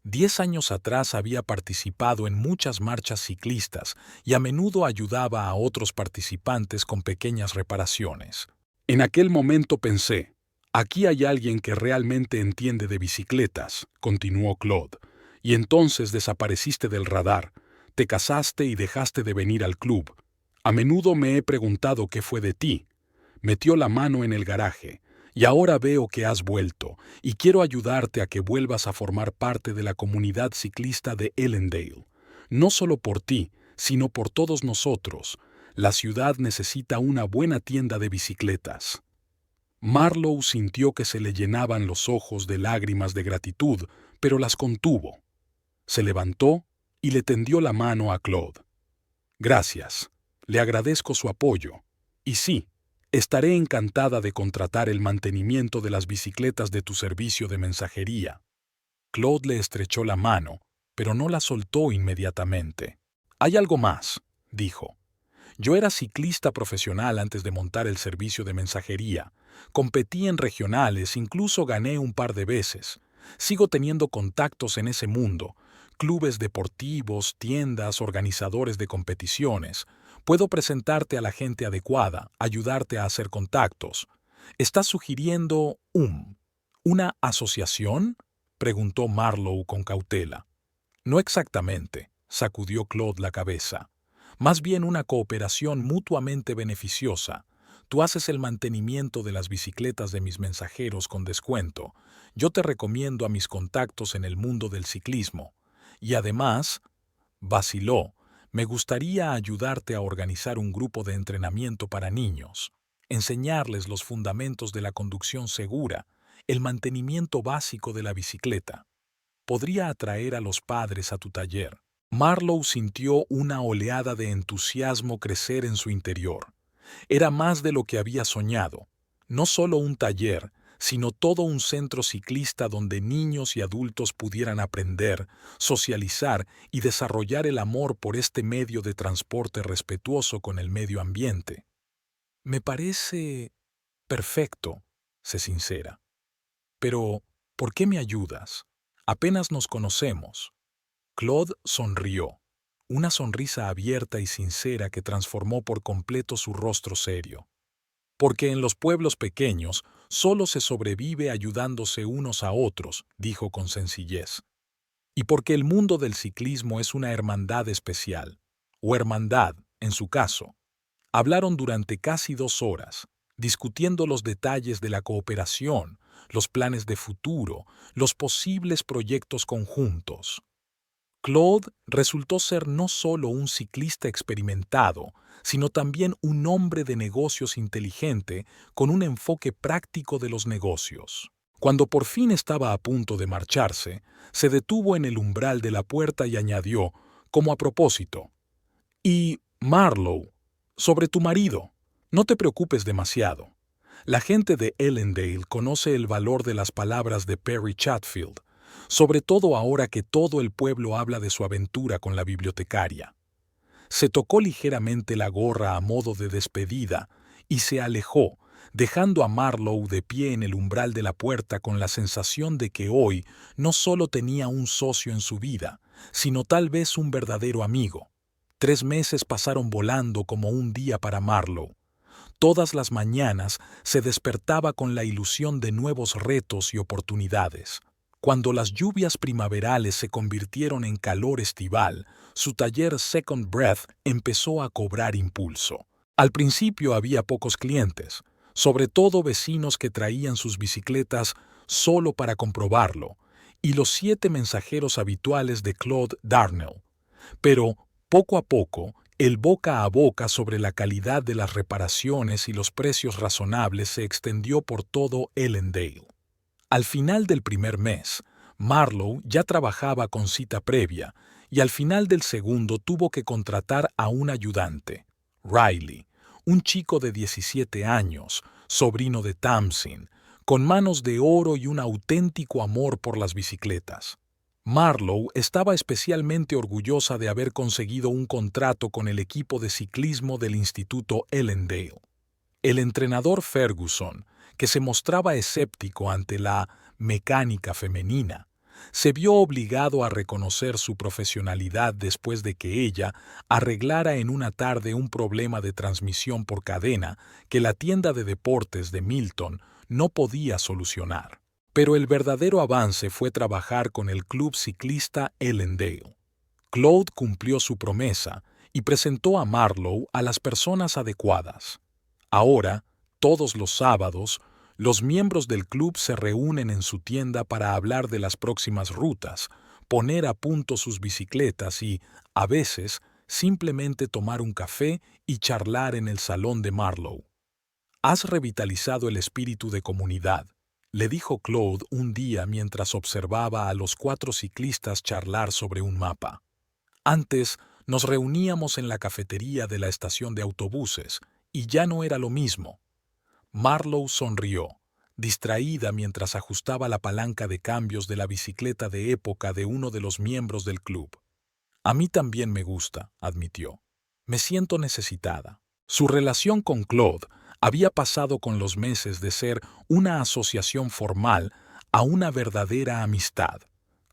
10 años atrás había participado en muchas marchas ciclistas y a menudo ayudaba a otros participantes con pequeñas reparaciones. En aquel momento pensé, aquí hay alguien que realmente entiende de bicicletas, continuó Claude, y entonces desapareciste del radar, te casaste y dejaste de venir al club. A menudo me he preguntado qué fue de ti. Metió la mano en el garaje. Y ahora veo que has vuelto, y quiero ayudarte a que vuelvas a formar parte de la comunidad ciclista de Ellendale. No solo por ti, sino por todos nosotros. La ciudad necesita una buena tienda de bicicletas. Marlowe sintió que se le llenaban los ojos de lágrimas de gratitud, pero las contuvo. Se levantó y le tendió la mano a Claude. «Gracias. Le agradezco su apoyo. Y sí, estaré encantada de contratar el mantenimiento de las bicicletas de tu servicio de mensajería». Claude le estrechó la mano, pero no la soltó inmediatamente. «Hay algo más», dijo. «Yo era ciclista profesional antes de montar el servicio de mensajería. Competí en regionales, incluso gané un par de veces. Sigo teniendo contactos en ese mundo, clubes deportivos, tiendas, organizadores de competiciones. Puedo presentarte a la gente adecuada, ayudarte a hacer contactos. ¿Estás sugiriendo una asociación? Preguntó Marlowe con cautela. No exactamente, sacudió Claude la cabeza. Más bien una cooperación mutuamente beneficiosa. Tú haces el mantenimiento de las bicicletas de mis mensajeros con descuento. Yo te recomiendo a mis contactos en el mundo del ciclismo. Y además, vaciló, me gustaría ayudarte a organizar un grupo de entrenamiento para niños, enseñarles los fundamentos de la conducción segura, el mantenimiento básico de la bicicleta. Podría atraer a los padres a tu taller. Marlowe sintió una oleada de entusiasmo crecer en su interior. Era más de lo que había soñado. No solo un taller, sino todo un centro ciclista donde niños y adultos pudieran aprender, socializar y desarrollar el amor por este medio de transporte respetuoso con el medio ambiente. Me parece perfecto, se sincera. Pero, ¿por qué me ayudas? Apenas nos conocemos. Claude sonrió, una sonrisa abierta y sincera que transformó por completo su rostro serio. Porque en los pueblos pequeños solo se sobrevive ayudándose unos a otros, dijo con sencillez. Y porque el mundo del ciclismo es una hermandad especial, o hermandad, en su caso. Hablaron durante casi 2 horas, discutiendo los detalles de la cooperación, los planes de futuro, los posibles proyectos conjuntos. Claude resultó ser no solo un ciclista experimentado, sino también un hombre de negocios inteligente con un enfoque práctico de los negocios. Cuando por fin estaba a punto de marcharse, se detuvo en el umbral de la puerta y añadió, como a propósito, «Y, Marlowe, sobre tu marido, no te preocupes demasiado. La gente de Ellendale conoce el valor de las palabras de Perry Chatfield, sobre todo ahora que todo el pueblo habla de su aventura con la bibliotecaria». Se tocó ligeramente la gorra a modo de despedida y se alejó, dejando a Marlowe de pie en el umbral de la puerta con la sensación de que hoy no solo tenía un socio en su vida, sino tal vez un verdadero amigo. 3 meses pasaron volando como un día para Marlowe. Todas las mañanas se despertaba con la ilusión de nuevos retos y oportunidades. Cuando las lluvias primaverales se convirtieron en calor estival, su taller Second Breath empezó a cobrar impulso. Al principio había pocos clientes, sobre todo vecinos que traían sus bicicletas solo para comprobarlo, y los 7 mensajeros habituales de Claude Darnell. Pero, poco a poco, el boca a boca sobre la calidad de las reparaciones y los precios razonables se extendió por todo Ellendale. Al final del primer mes, Marlowe ya trabajaba con cita previa y al final del segundo tuvo que contratar a un ayudante, Riley, un chico de 17 años, sobrino de Tamsin, con manos de oro y un auténtico amor por las bicicletas. Marlowe estaba especialmente orgullosa de haber conseguido un contrato con el equipo de ciclismo del Instituto Ellendale. El entrenador Ferguson, que se mostraba escéptico ante la mecánica femenina, se vio obligado a reconocer su profesionalidad después de que ella arreglara en una tarde un problema de transmisión por cadena que la tienda de deportes de Milton no podía solucionar. Pero el verdadero avance fue trabajar con el club ciclista Ellendale. Claude cumplió su promesa y presentó a Marlowe a las personas adecuadas. Ahora, todos los sábados, los miembros del club se reúnen en su tienda para hablar de las próximas rutas, poner a punto sus bicicletas y, a veces, simplemente tomar un café y charlar en el salón de Marlowe. «Has revitalizado el espíritu de comunidad», le dijo Claude un día mientras observaba a los 4 ciclistas charlar sobre un mapa. «Antes nos reuníamos en la cafetería de la estación de autobuses, y ya no era lo mismo». Marlowe sonrió, distraída mientras ajustaba la palanca de cambios de la bicicleta de época de uno de los miembros del club. «A mí también me gusta», admitió. «Me siento necesitada». Su relación con Claude había pasado con los meses de ser una asociación formal a una verdadera amistad.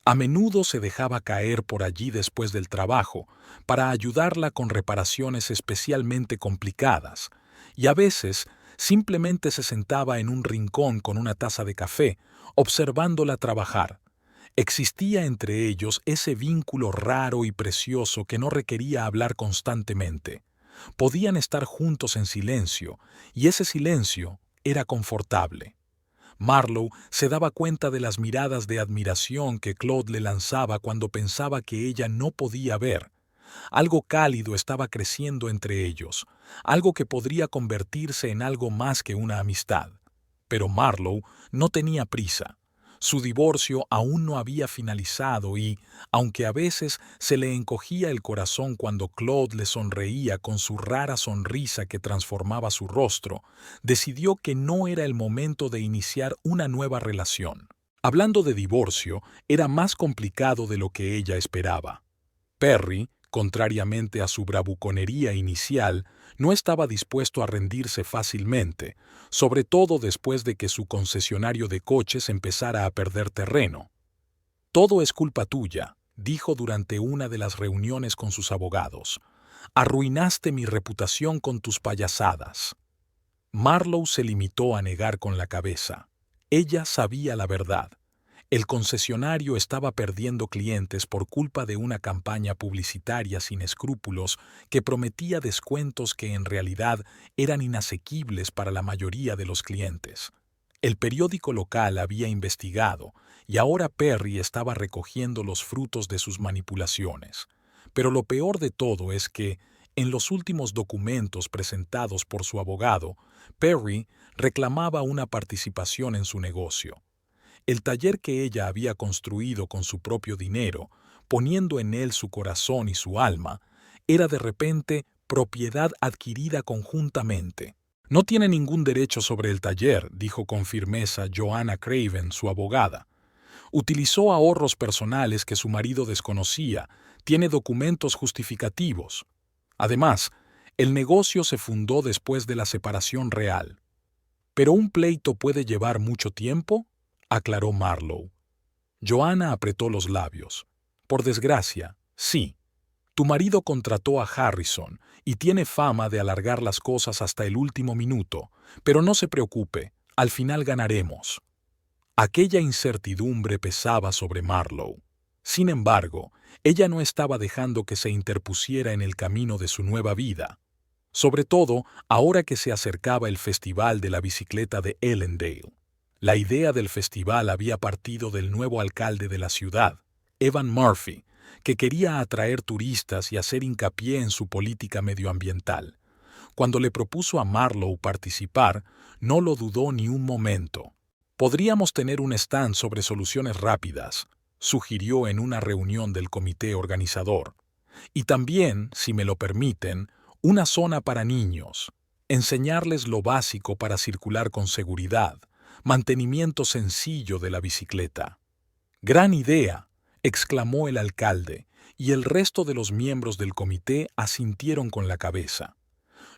A menudo se dejaba caer por allí después del trabajo para ayudarla con reparaciones especialmente complicadas, y a veces Simplemente se sentaba en un rincón con una taza de café, observándola trabajar. Existía entre ellos ese vínculo raro y precioso que no requería hablar constantemente. Podían estar juntos en silencio, y ese silencio era confortable. Marlowe se daba cuenta de las miradas de admiración que Claude le lanzaba cuando pensaba que ella no podía ver. Algo cálido estaba creciendo entre ellos, algo que podría convertirse en algo más que una amistad. Pero Marlowe no tenía prisa. Su divorcio aún no había finalizado y, aunque a veces se le encogía el corazón cuando Claude le sonreía con su rara sonrisa que transformaba su rostro, decidió que no era el momento de iniciar una nueva relación. Hablando de divorcio, era más complicado de lo que ella esperaba. Perry, contrariamente a su bravuconería inicial, no estaba dispuesto a rendirse fácilmente, sobre todo después de que su concesionario de coches empezara a perder terreno. «Todo es culpa tuya», dijo durante una de las reuniones con sus abogados. «Arruinaste mi reputación con tus payasadas». Marlowe se limitó a negar con la cabeza. Ella sabía la verdad. El concesionario estaba perdiendo clientes por culpa de una campaña publicitaria sin escrúpulos que prometía descuentos que en realidad eran inasequibles para la mayoría de los clientes. El periódico local había investigado y ahora Perry estaba recogiendo los frutos de sus manipulaciones. Pero lo peor de todo es que, en los últimos documentos presentados por su abogado, Perry reclamaba una participación en su negocio. El taller que ella había construido con su propio dinero, poniendo en él su corazón y su alma, era de repente propiedad adquirida conjuntamente. «No tiene ningún derecho sobre el taller», dijo con firmeza Joanna Craven, su abogada. «Utilizó ahorros personales que su marido desconocía, tiene documentos justificativos. Además, el negocio se fundó después de la separación real». «¿Pero un pleito puede llevar mucho tiempo?», aclaró Marlowe. Joanna apretó los labios. «Por desgracia, sí. Tu marido contrató a Harrison y tiene fama de alargar las cosas hasta el último minuto, pero no se preocupe, al final ganaremos». Aquella incertidumbre pesaba sobre Marlowe. Sin embargo, ella no estaba dejando que se interpusiera en el camino de su nueva vida. Sobre todo, ahora que se acercaba el Festival de la Bicicleta de Ellendale. La idea del festival había partido del nuevo alcalde de la ciudad, Evan Murphy, que quería atraer turistas y hacer hincapié en su política medioambiental. Cuando le propuso a Marlowe participar, no lo dudó ni un momento. «Podríamos tener un stand sobre soluciones rápidas», sugirió en una reunión del comité organizador. «Y también, si me lo permiten, una zona para niños. Enseñarles lo básico para circular con seguridad, mantenimiento sencillo de la bicicleta». «Gran idea», exclamó el alcalde, y el resto de los miembros del comité asintieron con la cabeza.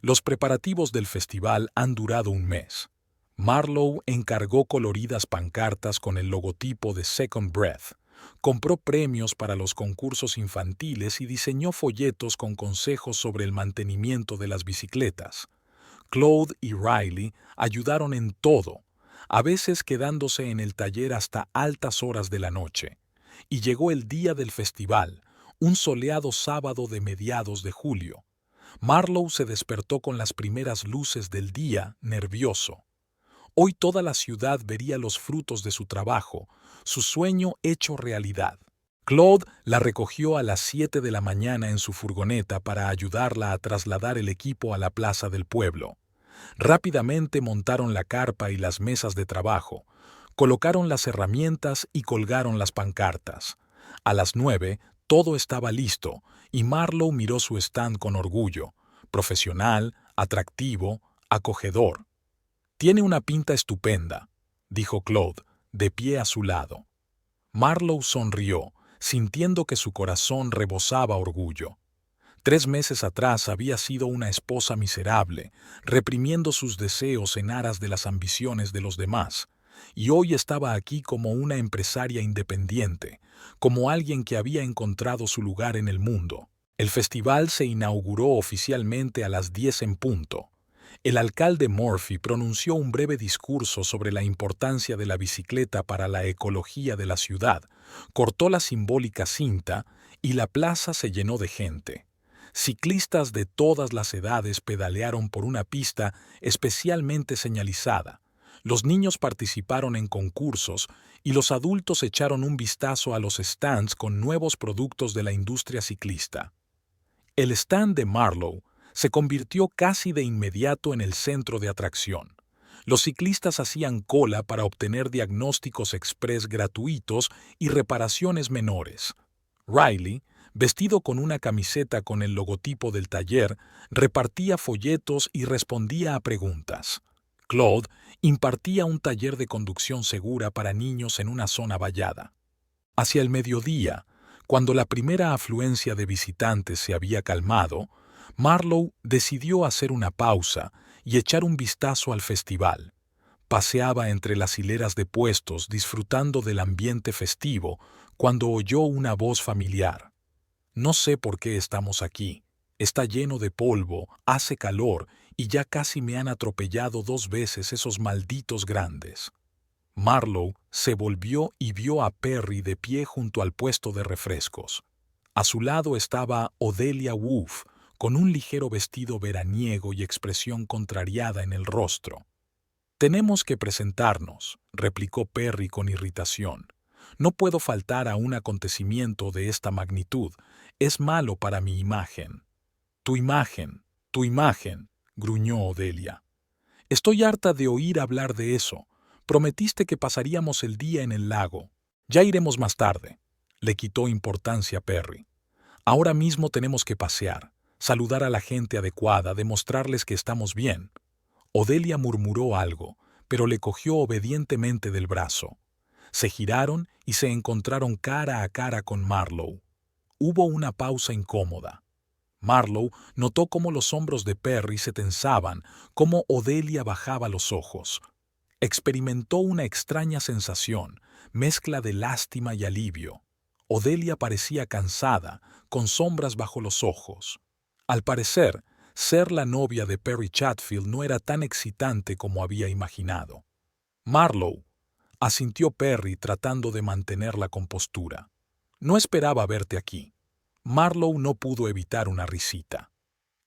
Los preparativos del festival han durado un mes. Marlowe encargó coloridas pancartas con el logotipo de Second Breath, compró premios para los concursos infantiles y diseñó folletos con consejos sobre el mantenimiento de las bicicletas. Claude y Riley ayudaron en todo, a veces quedándose en el taller hasta altas horas de la noche. Y llegó el día del festival, un soleado sábado de mediados de julio. Marlowe se despertó con las primeras luces del día, nervioso. Hoy toda la ciudad vería los frutos de su trabajo, su sueño hecho realidad. Claude la recogió a las 7 de la mañana en su furgoneta para ayudarla a trasladar el equipo a la plaza del pueblo. Rápidamente montaron la carpa y las mesas de trabajo, colocaron las herramientas y colgaron las pancartas. A las 9 todo estaba listo y Marlowe miró su stand con orgullo, profesional, atractivo, acogedor. «Tiene una pinta estupenda», dijo Claude, de pie a su lado. Marlowe sonrió, sintiendo que su corazón rebosaba orgullo. 3 meses atrás había sido una esposa miserable, reprimiendo sus deseos en aras de las ambiciones de los demás, y hoy estaba aquí como una empresaria independiente, como alguien que había encontrado su lugar en el mundo. El festival se inauguró oficialmente a las 10 en punto. El alcalde Murphy pronunció un breve discurso sobre la importancia de la bicicleta para la ecología de la ciudad, cortó la simbólica cinta y la plaza se llenó de gente. Ciclistas de todas las edades pedalearon por una pista especialmente señalizada. Los niños participaron en concursos y los adultos echaron un vistazo a los stands con nuevos productos de la industria ciclista. El stand de Marlowe se convirtió casi de inmediato en el centro de atracción. Los ciclistas hacían cola para obtener diagnósticos express gratuitos y reparaciones menores. Riley, vestido con una camiseta con el logotipo del taller, repartía folletos y respondía a preguntas. Claude impartía un taller de conducción segura para niños en una zona vallada. Hacia el mediodía, cuando la primera afluencia de visitantes se había calmado, Marlowe decidió hacer una pausa y echar un vistazo al festival. Paseaba entre las hileras de puestos disfrutando del ambiente festivo cuando oyó una voz familiar. «No sé por qué estamos aquí. Está lleno de polvo, hace calor y ya casi me han atropellado 2 veces esos malditos grandes». Marlowe se volvió y vio a Perry de pie junto al puesto de refrescos. A su lado estaba Odelia Wolf, con un ligero vestido veraniego y expresión contrariada en el rostro. «Tenemos que presentarnos», replicó Perry con irritación. «No puedo faltar a un acontecimiento de esta magnitud. Es malo para mi imagen». Tu imagen», gruñó Odelia. «Estoy harta de oír hablar de eso. Prometiste que pasaríamos el día en el lago. Ya iremos más tarde», le quitó importancia Perry. «Ahora mismo tenemos que pasear, saludar a la gente adecuada, demostrarles que estamos bien». Odelia murmuró algo, pero le cogió obedientemente del brazo. Se giraron y se encontraron cara a cara con Marlowe. Hubo una pausa incómoda. Marlowe notó cómo los hombros de Perry se tensaban, cómo Odelia bajaba los ojos. Experimentó una extraña sensación, mezcla de lástima y alivio. Odelia parecía cansada, con sombras bajo los ojos. Al parecer, ser la novia de Perry Chatfield no era tan excitante como había imaginado. «Marlowe», asintió Perry tratando de mantener la compostura. «No esperaba verte aquí». Marlowe no pudo evitar una risita.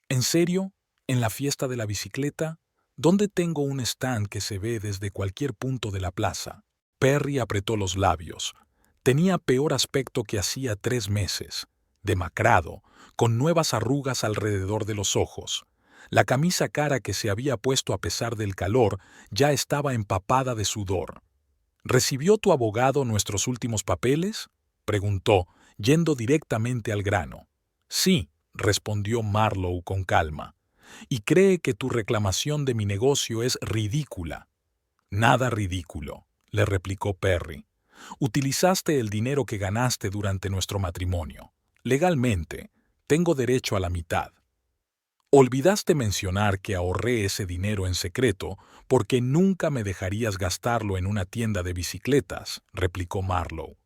«¿En serio? ¿En la fiesta de la bicicleta? ¿Dónde tengo un stand que se ve desde cualquier punto de la plaza?» Perry apretó los labios. Tenía peor aspecto que hacía 3 meses. Demacrado, con nuevas arrugas alrededor de los ojos. La camisa cara que se había puesto a pesar del calor ya estaba empapada de sudor. «¿Recibió tu abogado nuestros últimos papeles?», preguntó, yendo directamente al grano. «Sí», respondió Marlowe con calma. «Y cree que tu reclamación de mi negocio es ridícula». «Nada ridículo», le replicó Perry. «Utilizaste el dinero que ganaste durante nuestro matrimonio. Legalmente, tengo derecho a la mitad». «Olvidaste mencionar que ahorré ese dinero en secreto porque nunca me dejarías gastarlo en una tienda de bicicletas», replicó Marlowe.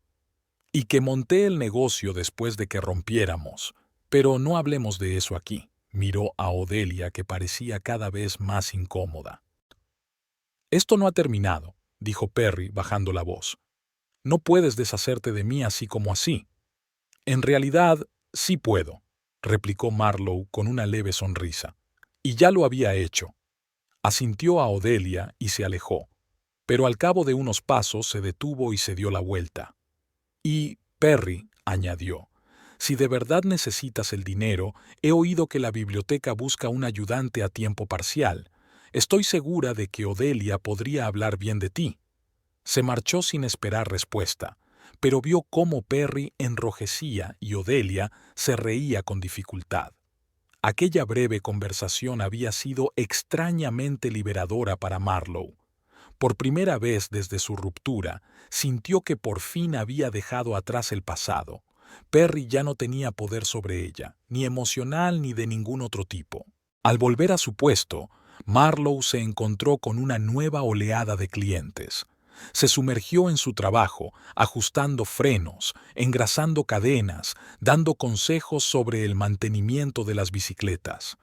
«Y que monté el negocio después de que rompiéramos. Pero no hablemos de eso aquí», miró a Odelia, que parecía cada vez más incómoda. «Esto no ha terminado», dijo Perry bajando la voz. «No puedes deshacerte de mí así como así». «En realidad, sí puedo», replicó Marlowe con una leve sonrisa. «Y ya lo había hecho». Asintió a Odelia y se alejó, pero al cabo de unos pasos se detuvo y se dio la vuelta. «Y, Perry», añadió, «si de verdad necesitas el dinero, he oído que la biblioteca busca un ayudante a tiempo parcial. Estoy segura de que Odelia podría hablar bien de ti». Se marchó sin esperar respuesta, pero vio cómo Perry enrojecía y Odelia se reía con dificultad. Aquella breve conversación había sido extrañamente liberadora para Marlowe. Por primera vez desde su ruptura, sintió que por fin había dejado atrás el pasado. Perry ya no tenía poder sobre ella, ni emocional ni de ningún otro tipo. Al volver a su puesto, Marlowe se encontró con una nueva oleada de clientes. Se sumergió en su trabajo, ajustando frenos, engrasando cadenas, dando consejos sobre el mantenimiento de las bicicletas.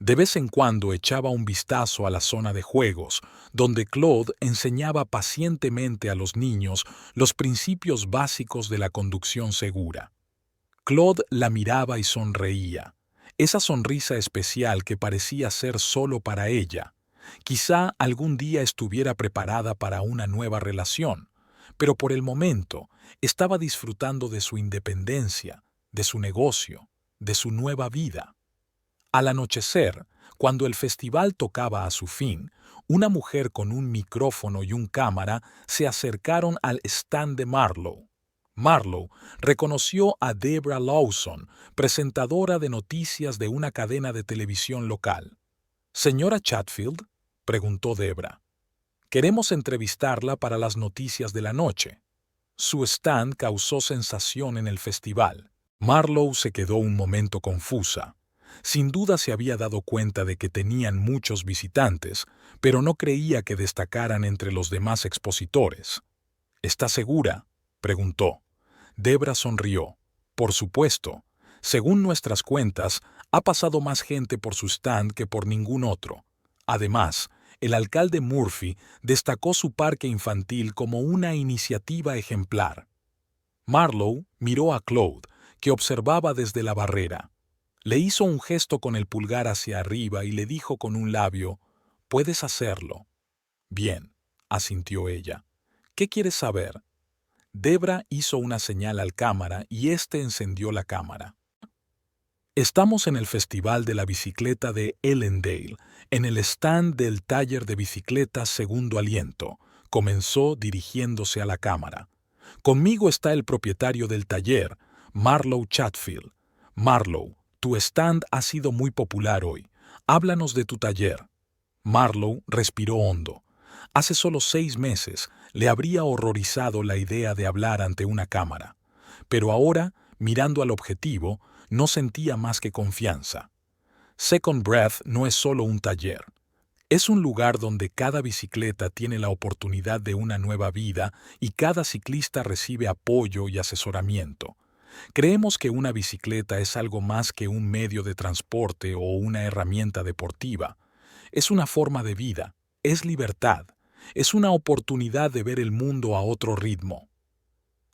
De vez en cuando echaba un vistazo a la zona de juegos, donde Claude enseñaba pacientemente a los niños los principios básicos de la conducción segura. Claude la miraba y sonreía, esa sonrisa especial que parecía ser solo para ella. Quizá algún día estuviera preparada para una nueva relación, pero por el momento estaba disfrutando de su independencia, de su negocio, de su nueva vida. Al anochecer, cuando el festival tocaba a su fin, una mujer con un micrófono y un cámara se acercaron al stand de Marlowe. Marlowe reconoció a Debra Lawson, presentadora de noticias de una cadena de televisión local. «¿Señora Chatfield?», preguntó Debra. «Queremos entrevistarla para las noticias de la noche». Su stand causó sensación en el festival. Marlowe se quedó un momento confusa. Sin duda se había dado cuenta de que tenían muchos visitantes, pero no creía que destacaran entre los demás expositores. «¿Está segura?», preguntó. Debra sonrió. «Por supuesto. Según nuestras cuentas, ha pasado más gente por su stand que por ningún otro. Además, el alcalde Murphy destacó su parque infantil como una iniciativa ejemplar». Marlowe miró a Claude, que observaba desde la barrera. Le hizo un gesto con el pulgar hacia arriba y le dijo con un labio: «Puedes hacerlo». «Bien», asintió ella. «¿Qué quieres saber?». Debra hizo una señal al cámara y éste encendió la cámara. «Estamos en el Festival de la Bicicleta de Ellendale, en el stand del taller de bicicletas Segundo Aliento», comenzó dirigiéndose a la cámara. «Conmigo está el propietario del taller, Marlowe Chatfield. Marlowe, tu stand ha sido muy popular hoy. Háblanos de tu taller». Marlowe respiró hondo. Hace solo 6 meses le habría horrorizado la idea de hablar ante una cámara. Pero ahora, mirando al objetivo, no sentía más que confianza. Second Breath no es solo un taller. Es un lugar donde cada bicicleta tiene la oportunidad de una nueva vida y cada ciclista recibe apoyo y asesoramiento. Creemos que una bicicleta es algo más que un medio de transporte o una herramienta deportiva. Es una forma de vida, es libertad, es una oportunidad de ver el mundo a otro ritmo.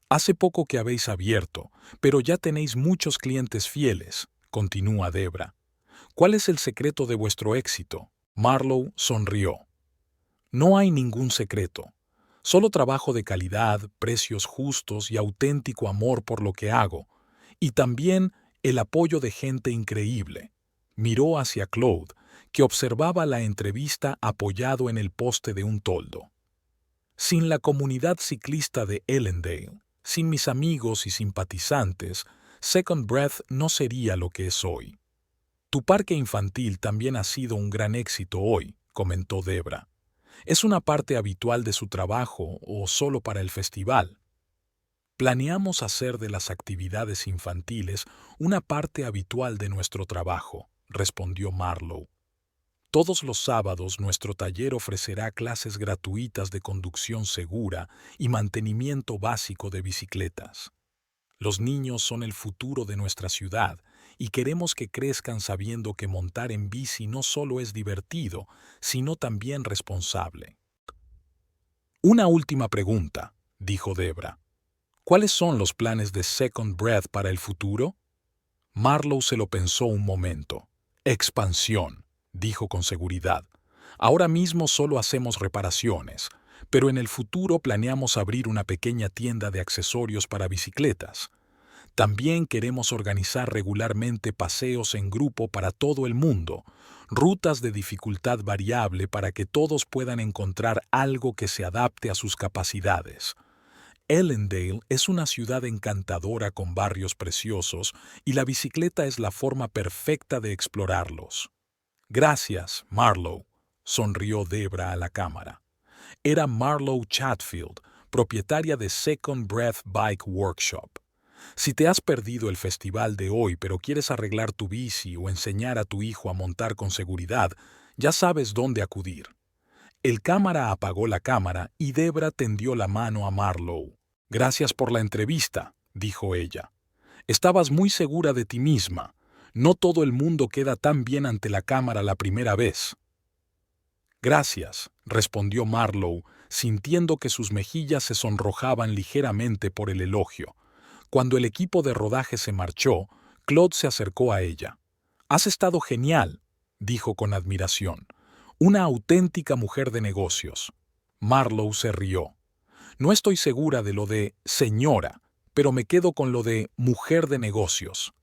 Hace poco que habéis abierto, pero ya tenéis muchos clientes fieles, continúa Debra. ¿Cuál es el secreto de vuestro éxito? Marlowe sonrió. No hay ningún secreto. Solo trabajo de calidad, precios justos y auténtico amor por lo que hago. Y también el apoyo de gente increíble. Miró hacia Claude, que observaba la entrevista apoyado en el poste de un toldo. Sin la comunidad ciclista de Ellendale, sin mis amigos y simpatizantes, Second Breath no sería lo que es hoy. Tu parque infantil también ha sido un gran éxito hoy, comentó Debra. ¿Es una parte habitual de su trabajo o solo para el festival? Planeamos hacer de las actividades infantiles una parte habitual de nuestro trabajo, respondió Marlowe. Todos los sábados nuestro taller ofrecerá clases gratuitas de conducción segura y mantenimiento básico de bicicletas. Los niños son el futuro de nuestra ciudad y queremos que crezcan sabiendo que montar en bici no solo es divertido, sino también responsable. Una última pregunta, dijo Debra. ¿Cuáles son los planes de Second Breath para el futuro? Marlowe se lo pensó un momento. Expansión, dijo con seguridad. Ahora mismo solo hacemos reparaciones, pero en el futuro planeamos abrir una pequeña tienda de accesorios para bicicletas. También queremos organizar regularmente paseos en grupo para todo el mundo, rutas de dificultad variable para que todos puedan encontrar algo que se adapte a sus capacidades. Ellendale es una ciudad encantadora con barrios preciosos y la bicicleta es la forma perfecta de explorarlos. Gracias, Marlowe, sonrió Debra a la cámara. Era Marlowe Chatfield, propietaria de Second Breath Bike Workshop. Si te has perdido el festival de hoy pero quieres arreglar tu bici o enseñar a tu hijo a montar con seguridad, ya sabes dónde acudir. El cámara apagó la cámara y Debra tendió la mano a Marlowe. Gracias por la entrevista, dijo ella. Estabas muy segura de ti misma. No todo el mundo queda tan bien ante la cámara la primera vez. Gracias, respondió Marlowe, sintiendo que sus mejillas se sonrojaban ligeramente por el elogio. Cuando el equipo de rodaje se marchó, Claude se acercó a ella. «Has estado genial», dijo con admiración. «Una auténtica mujer de negocios». Marlowe se rió. «No estoy segura de lo de señora, pero me quedo con lo de mujer de negocios».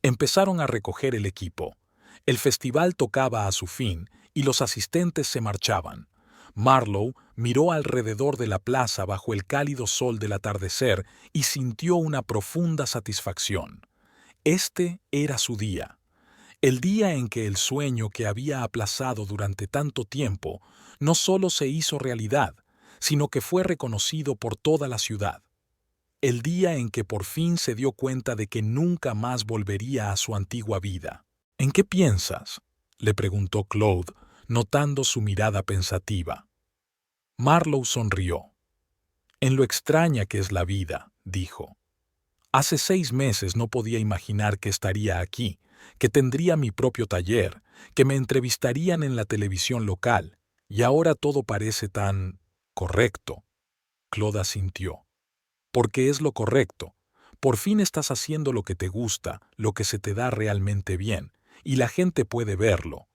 Empezaron a recoger el equipo. El festival tocaba a su fin y los asistentes se marchaban. Marlowe miró alrededor de la plaza bajo el cálido sol del atardecer y sintió una profunda satisfacción. Este era su día. El día en que el sueño que había aplazado durante tanto tiempo no solo se hizo realidad, sino que fue reconocido por toda la ciudad. El día en que por fin se dio cuenta de que nunca más volvería a su antigua vida. «¿En qué piensas?», le preguntó Claude, notando su mirada pensativa. Marlowe sonrió. «En lo extraña que es la vida», dijo. «Hace 6 meses no podía imaginar que estaría aquí, que tendría mi propio taller, que me entrevistarían en la televisión local, y ahora todo parece tan correcto». Claude asintió. «Porque es lo correcto. Por fin estás haciendo lo que te gusta, lo que se te da realmente bien, y la gente puede verlo».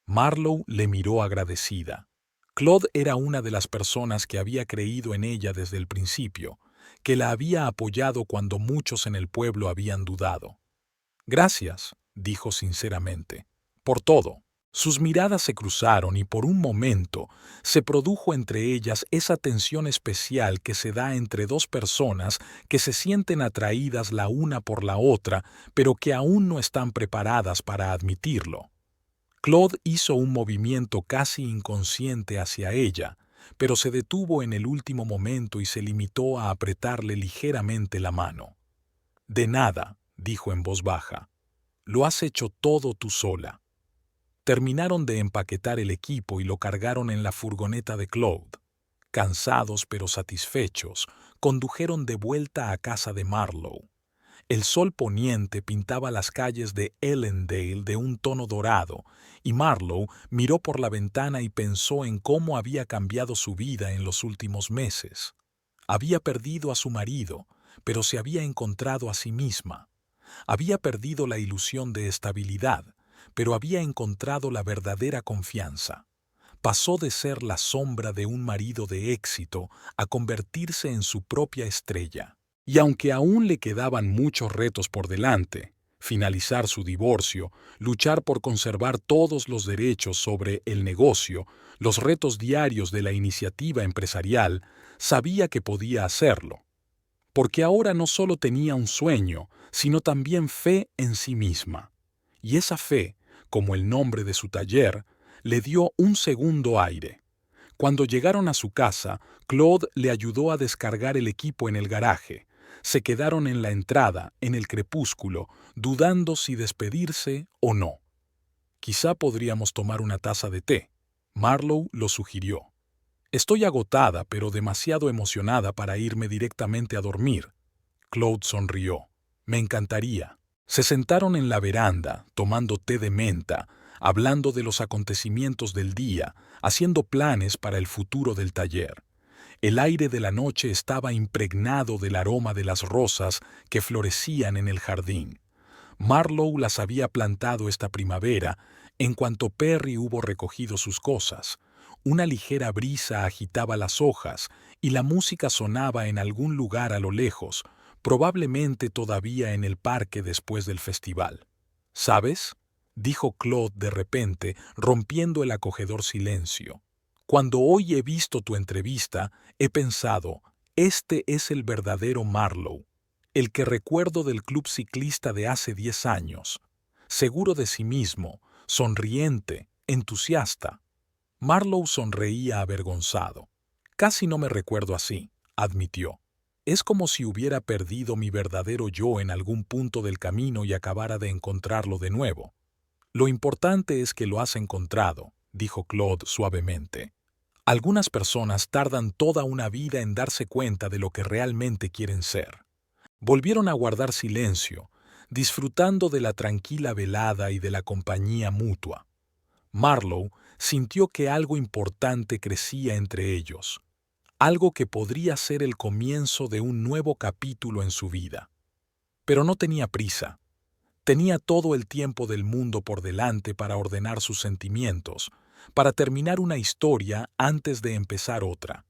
Marlowe le miró agradecida. Claude era una de las personas que había creído en ella desde el principio, que la había apoyado cuando muchos en el pueblo habían dudado. «Gracias», dijo sinceramente, «por todo». Sus miradas se cruzaron y por un momento se produjo entre ellas esa tensión especial que se da entre dos personas que se sienten atraídas la una por la otra, pero que aún no están preparadas para admitirlo. Claude hizo un movimiento casi inconsciente hacia ella, pero se detuvo en el último momento y se limitó a apretarle ligeramente la mano. «De nada», dijo en voz baja. «Lo has hecho todo tú sola». Terminaron de empaquetar el equipo y lo cargaron en la furgoneta de Claude. Cansados pero satisfechos, condujeron de vuelta a casa de Marlowe. El sol poniente pintaba las calles de Ellendale de un tono dorado, y Marlowe miró por la ventana y pensó en cómo había cambiado su vida en los últimos meses. Había perdido a su marido, pero se había encontrado a sí misma. Había perdido la ilusión de estabilidad, pero había encontrado la verdadera confianza. Pasó de ser la sombra de un marido de éxito a convertirse en su propia estrella. Y aunque aún le quedaban muchos retos por delante, finalizar su divorcio, luchar por conservar todos los derechos sobre el negocio, los retos diarios de la iniciativa empresarial, sabía que podía hacerlo. Porque ahora no solo tenía un sueño, sino también fe en sí misma. Y esa fe, como el nombre de su taller, le dio un segundo aire. Cuando llegaron a su casa, Claude le ayudó a descargar el equipo en el garaje. Se quedaron en la entrada, en el crepúsculo, dudando si despedirse o no. «Quizá podríamos tomar una taza de té», Marlowe lo sugirió. «Estoy agotada, pero demasiado emocionada para irme directamente a dormir». Claude sonrió. «Me encantaría». Se sentaron en la veranda, tomando té de menta, hablando de los acontecimientos del día, haciendo planes para el futuro del taller. El aire de la noche estaba impregnado del aroma de las rosas que florecían en el jardín. Marlowe las había plantado esta primavera en cuanto Perry hubo recogido sus cosas. Una ligera brisa agitaba las hojas y la música sonaba en algún lugar a lo lejos, probablemente todavía en el parque después del festival. «¿Sabes?», dijo Claude de repente, rompiendo el acogedor silencio. «Cuando hoy he visto tu entrevista, he pensado, este es el verdadero Marlowe, el que recuerdo del club ciclista de hace 10 años, seguro de sí mismo, sonriente, entusiasta». Marlowe sonreía avergonzado. «Casi no me recuerdo así», admitió. «Es como si hubiera perdido mi verdadero yo en algún punto del camino y acabara de encontrarlo de nuevo». «Lo importante es que lo has encontrado», dijo Claude suavemente. «Algunas personas tardan toda una vida en darse cuenta de lo que realmente quieren ser». Volvieron a guardar silencio. disfrutando de la tranquila velada y de la compañía mutua. Marlowe sintió que algo importante crecía entre ellos, algo que podría ser el comienzo de un nuevo capítulo en su vida. Pero no tenía prisa. Tenía todo el tiempo del mundo por delante para ordenar sus sentimientos, para terminar una historia antes de empezar otra.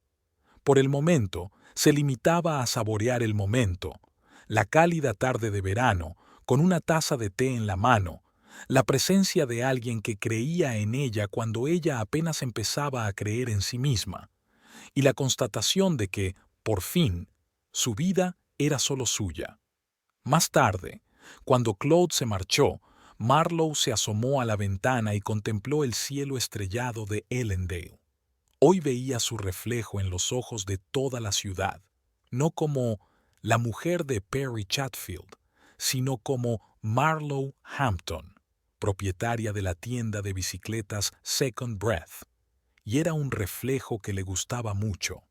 Por el momento, se limitaba a saborear el momento, la cálida tarde de verano, con una taza de té en la mano, la presencia de alguien que creía en ella cuando ella apenas empezaba a creer en sí misma, y la constatación de que, por fin, su vida era solo suya. Más tarde, cuando Claude se marchó, Marlowe se asomó a la ventana y contempló el cielo estrellado de Ellendale. Hoy veía su reflejo en los ojos de toda la ciudad, no como la mujer de Perry Chatfield, sino como Marlowe Hampton, propietaria de la tienda de bicicletas Second Breath, y era un reflejo que le gustaba mucho.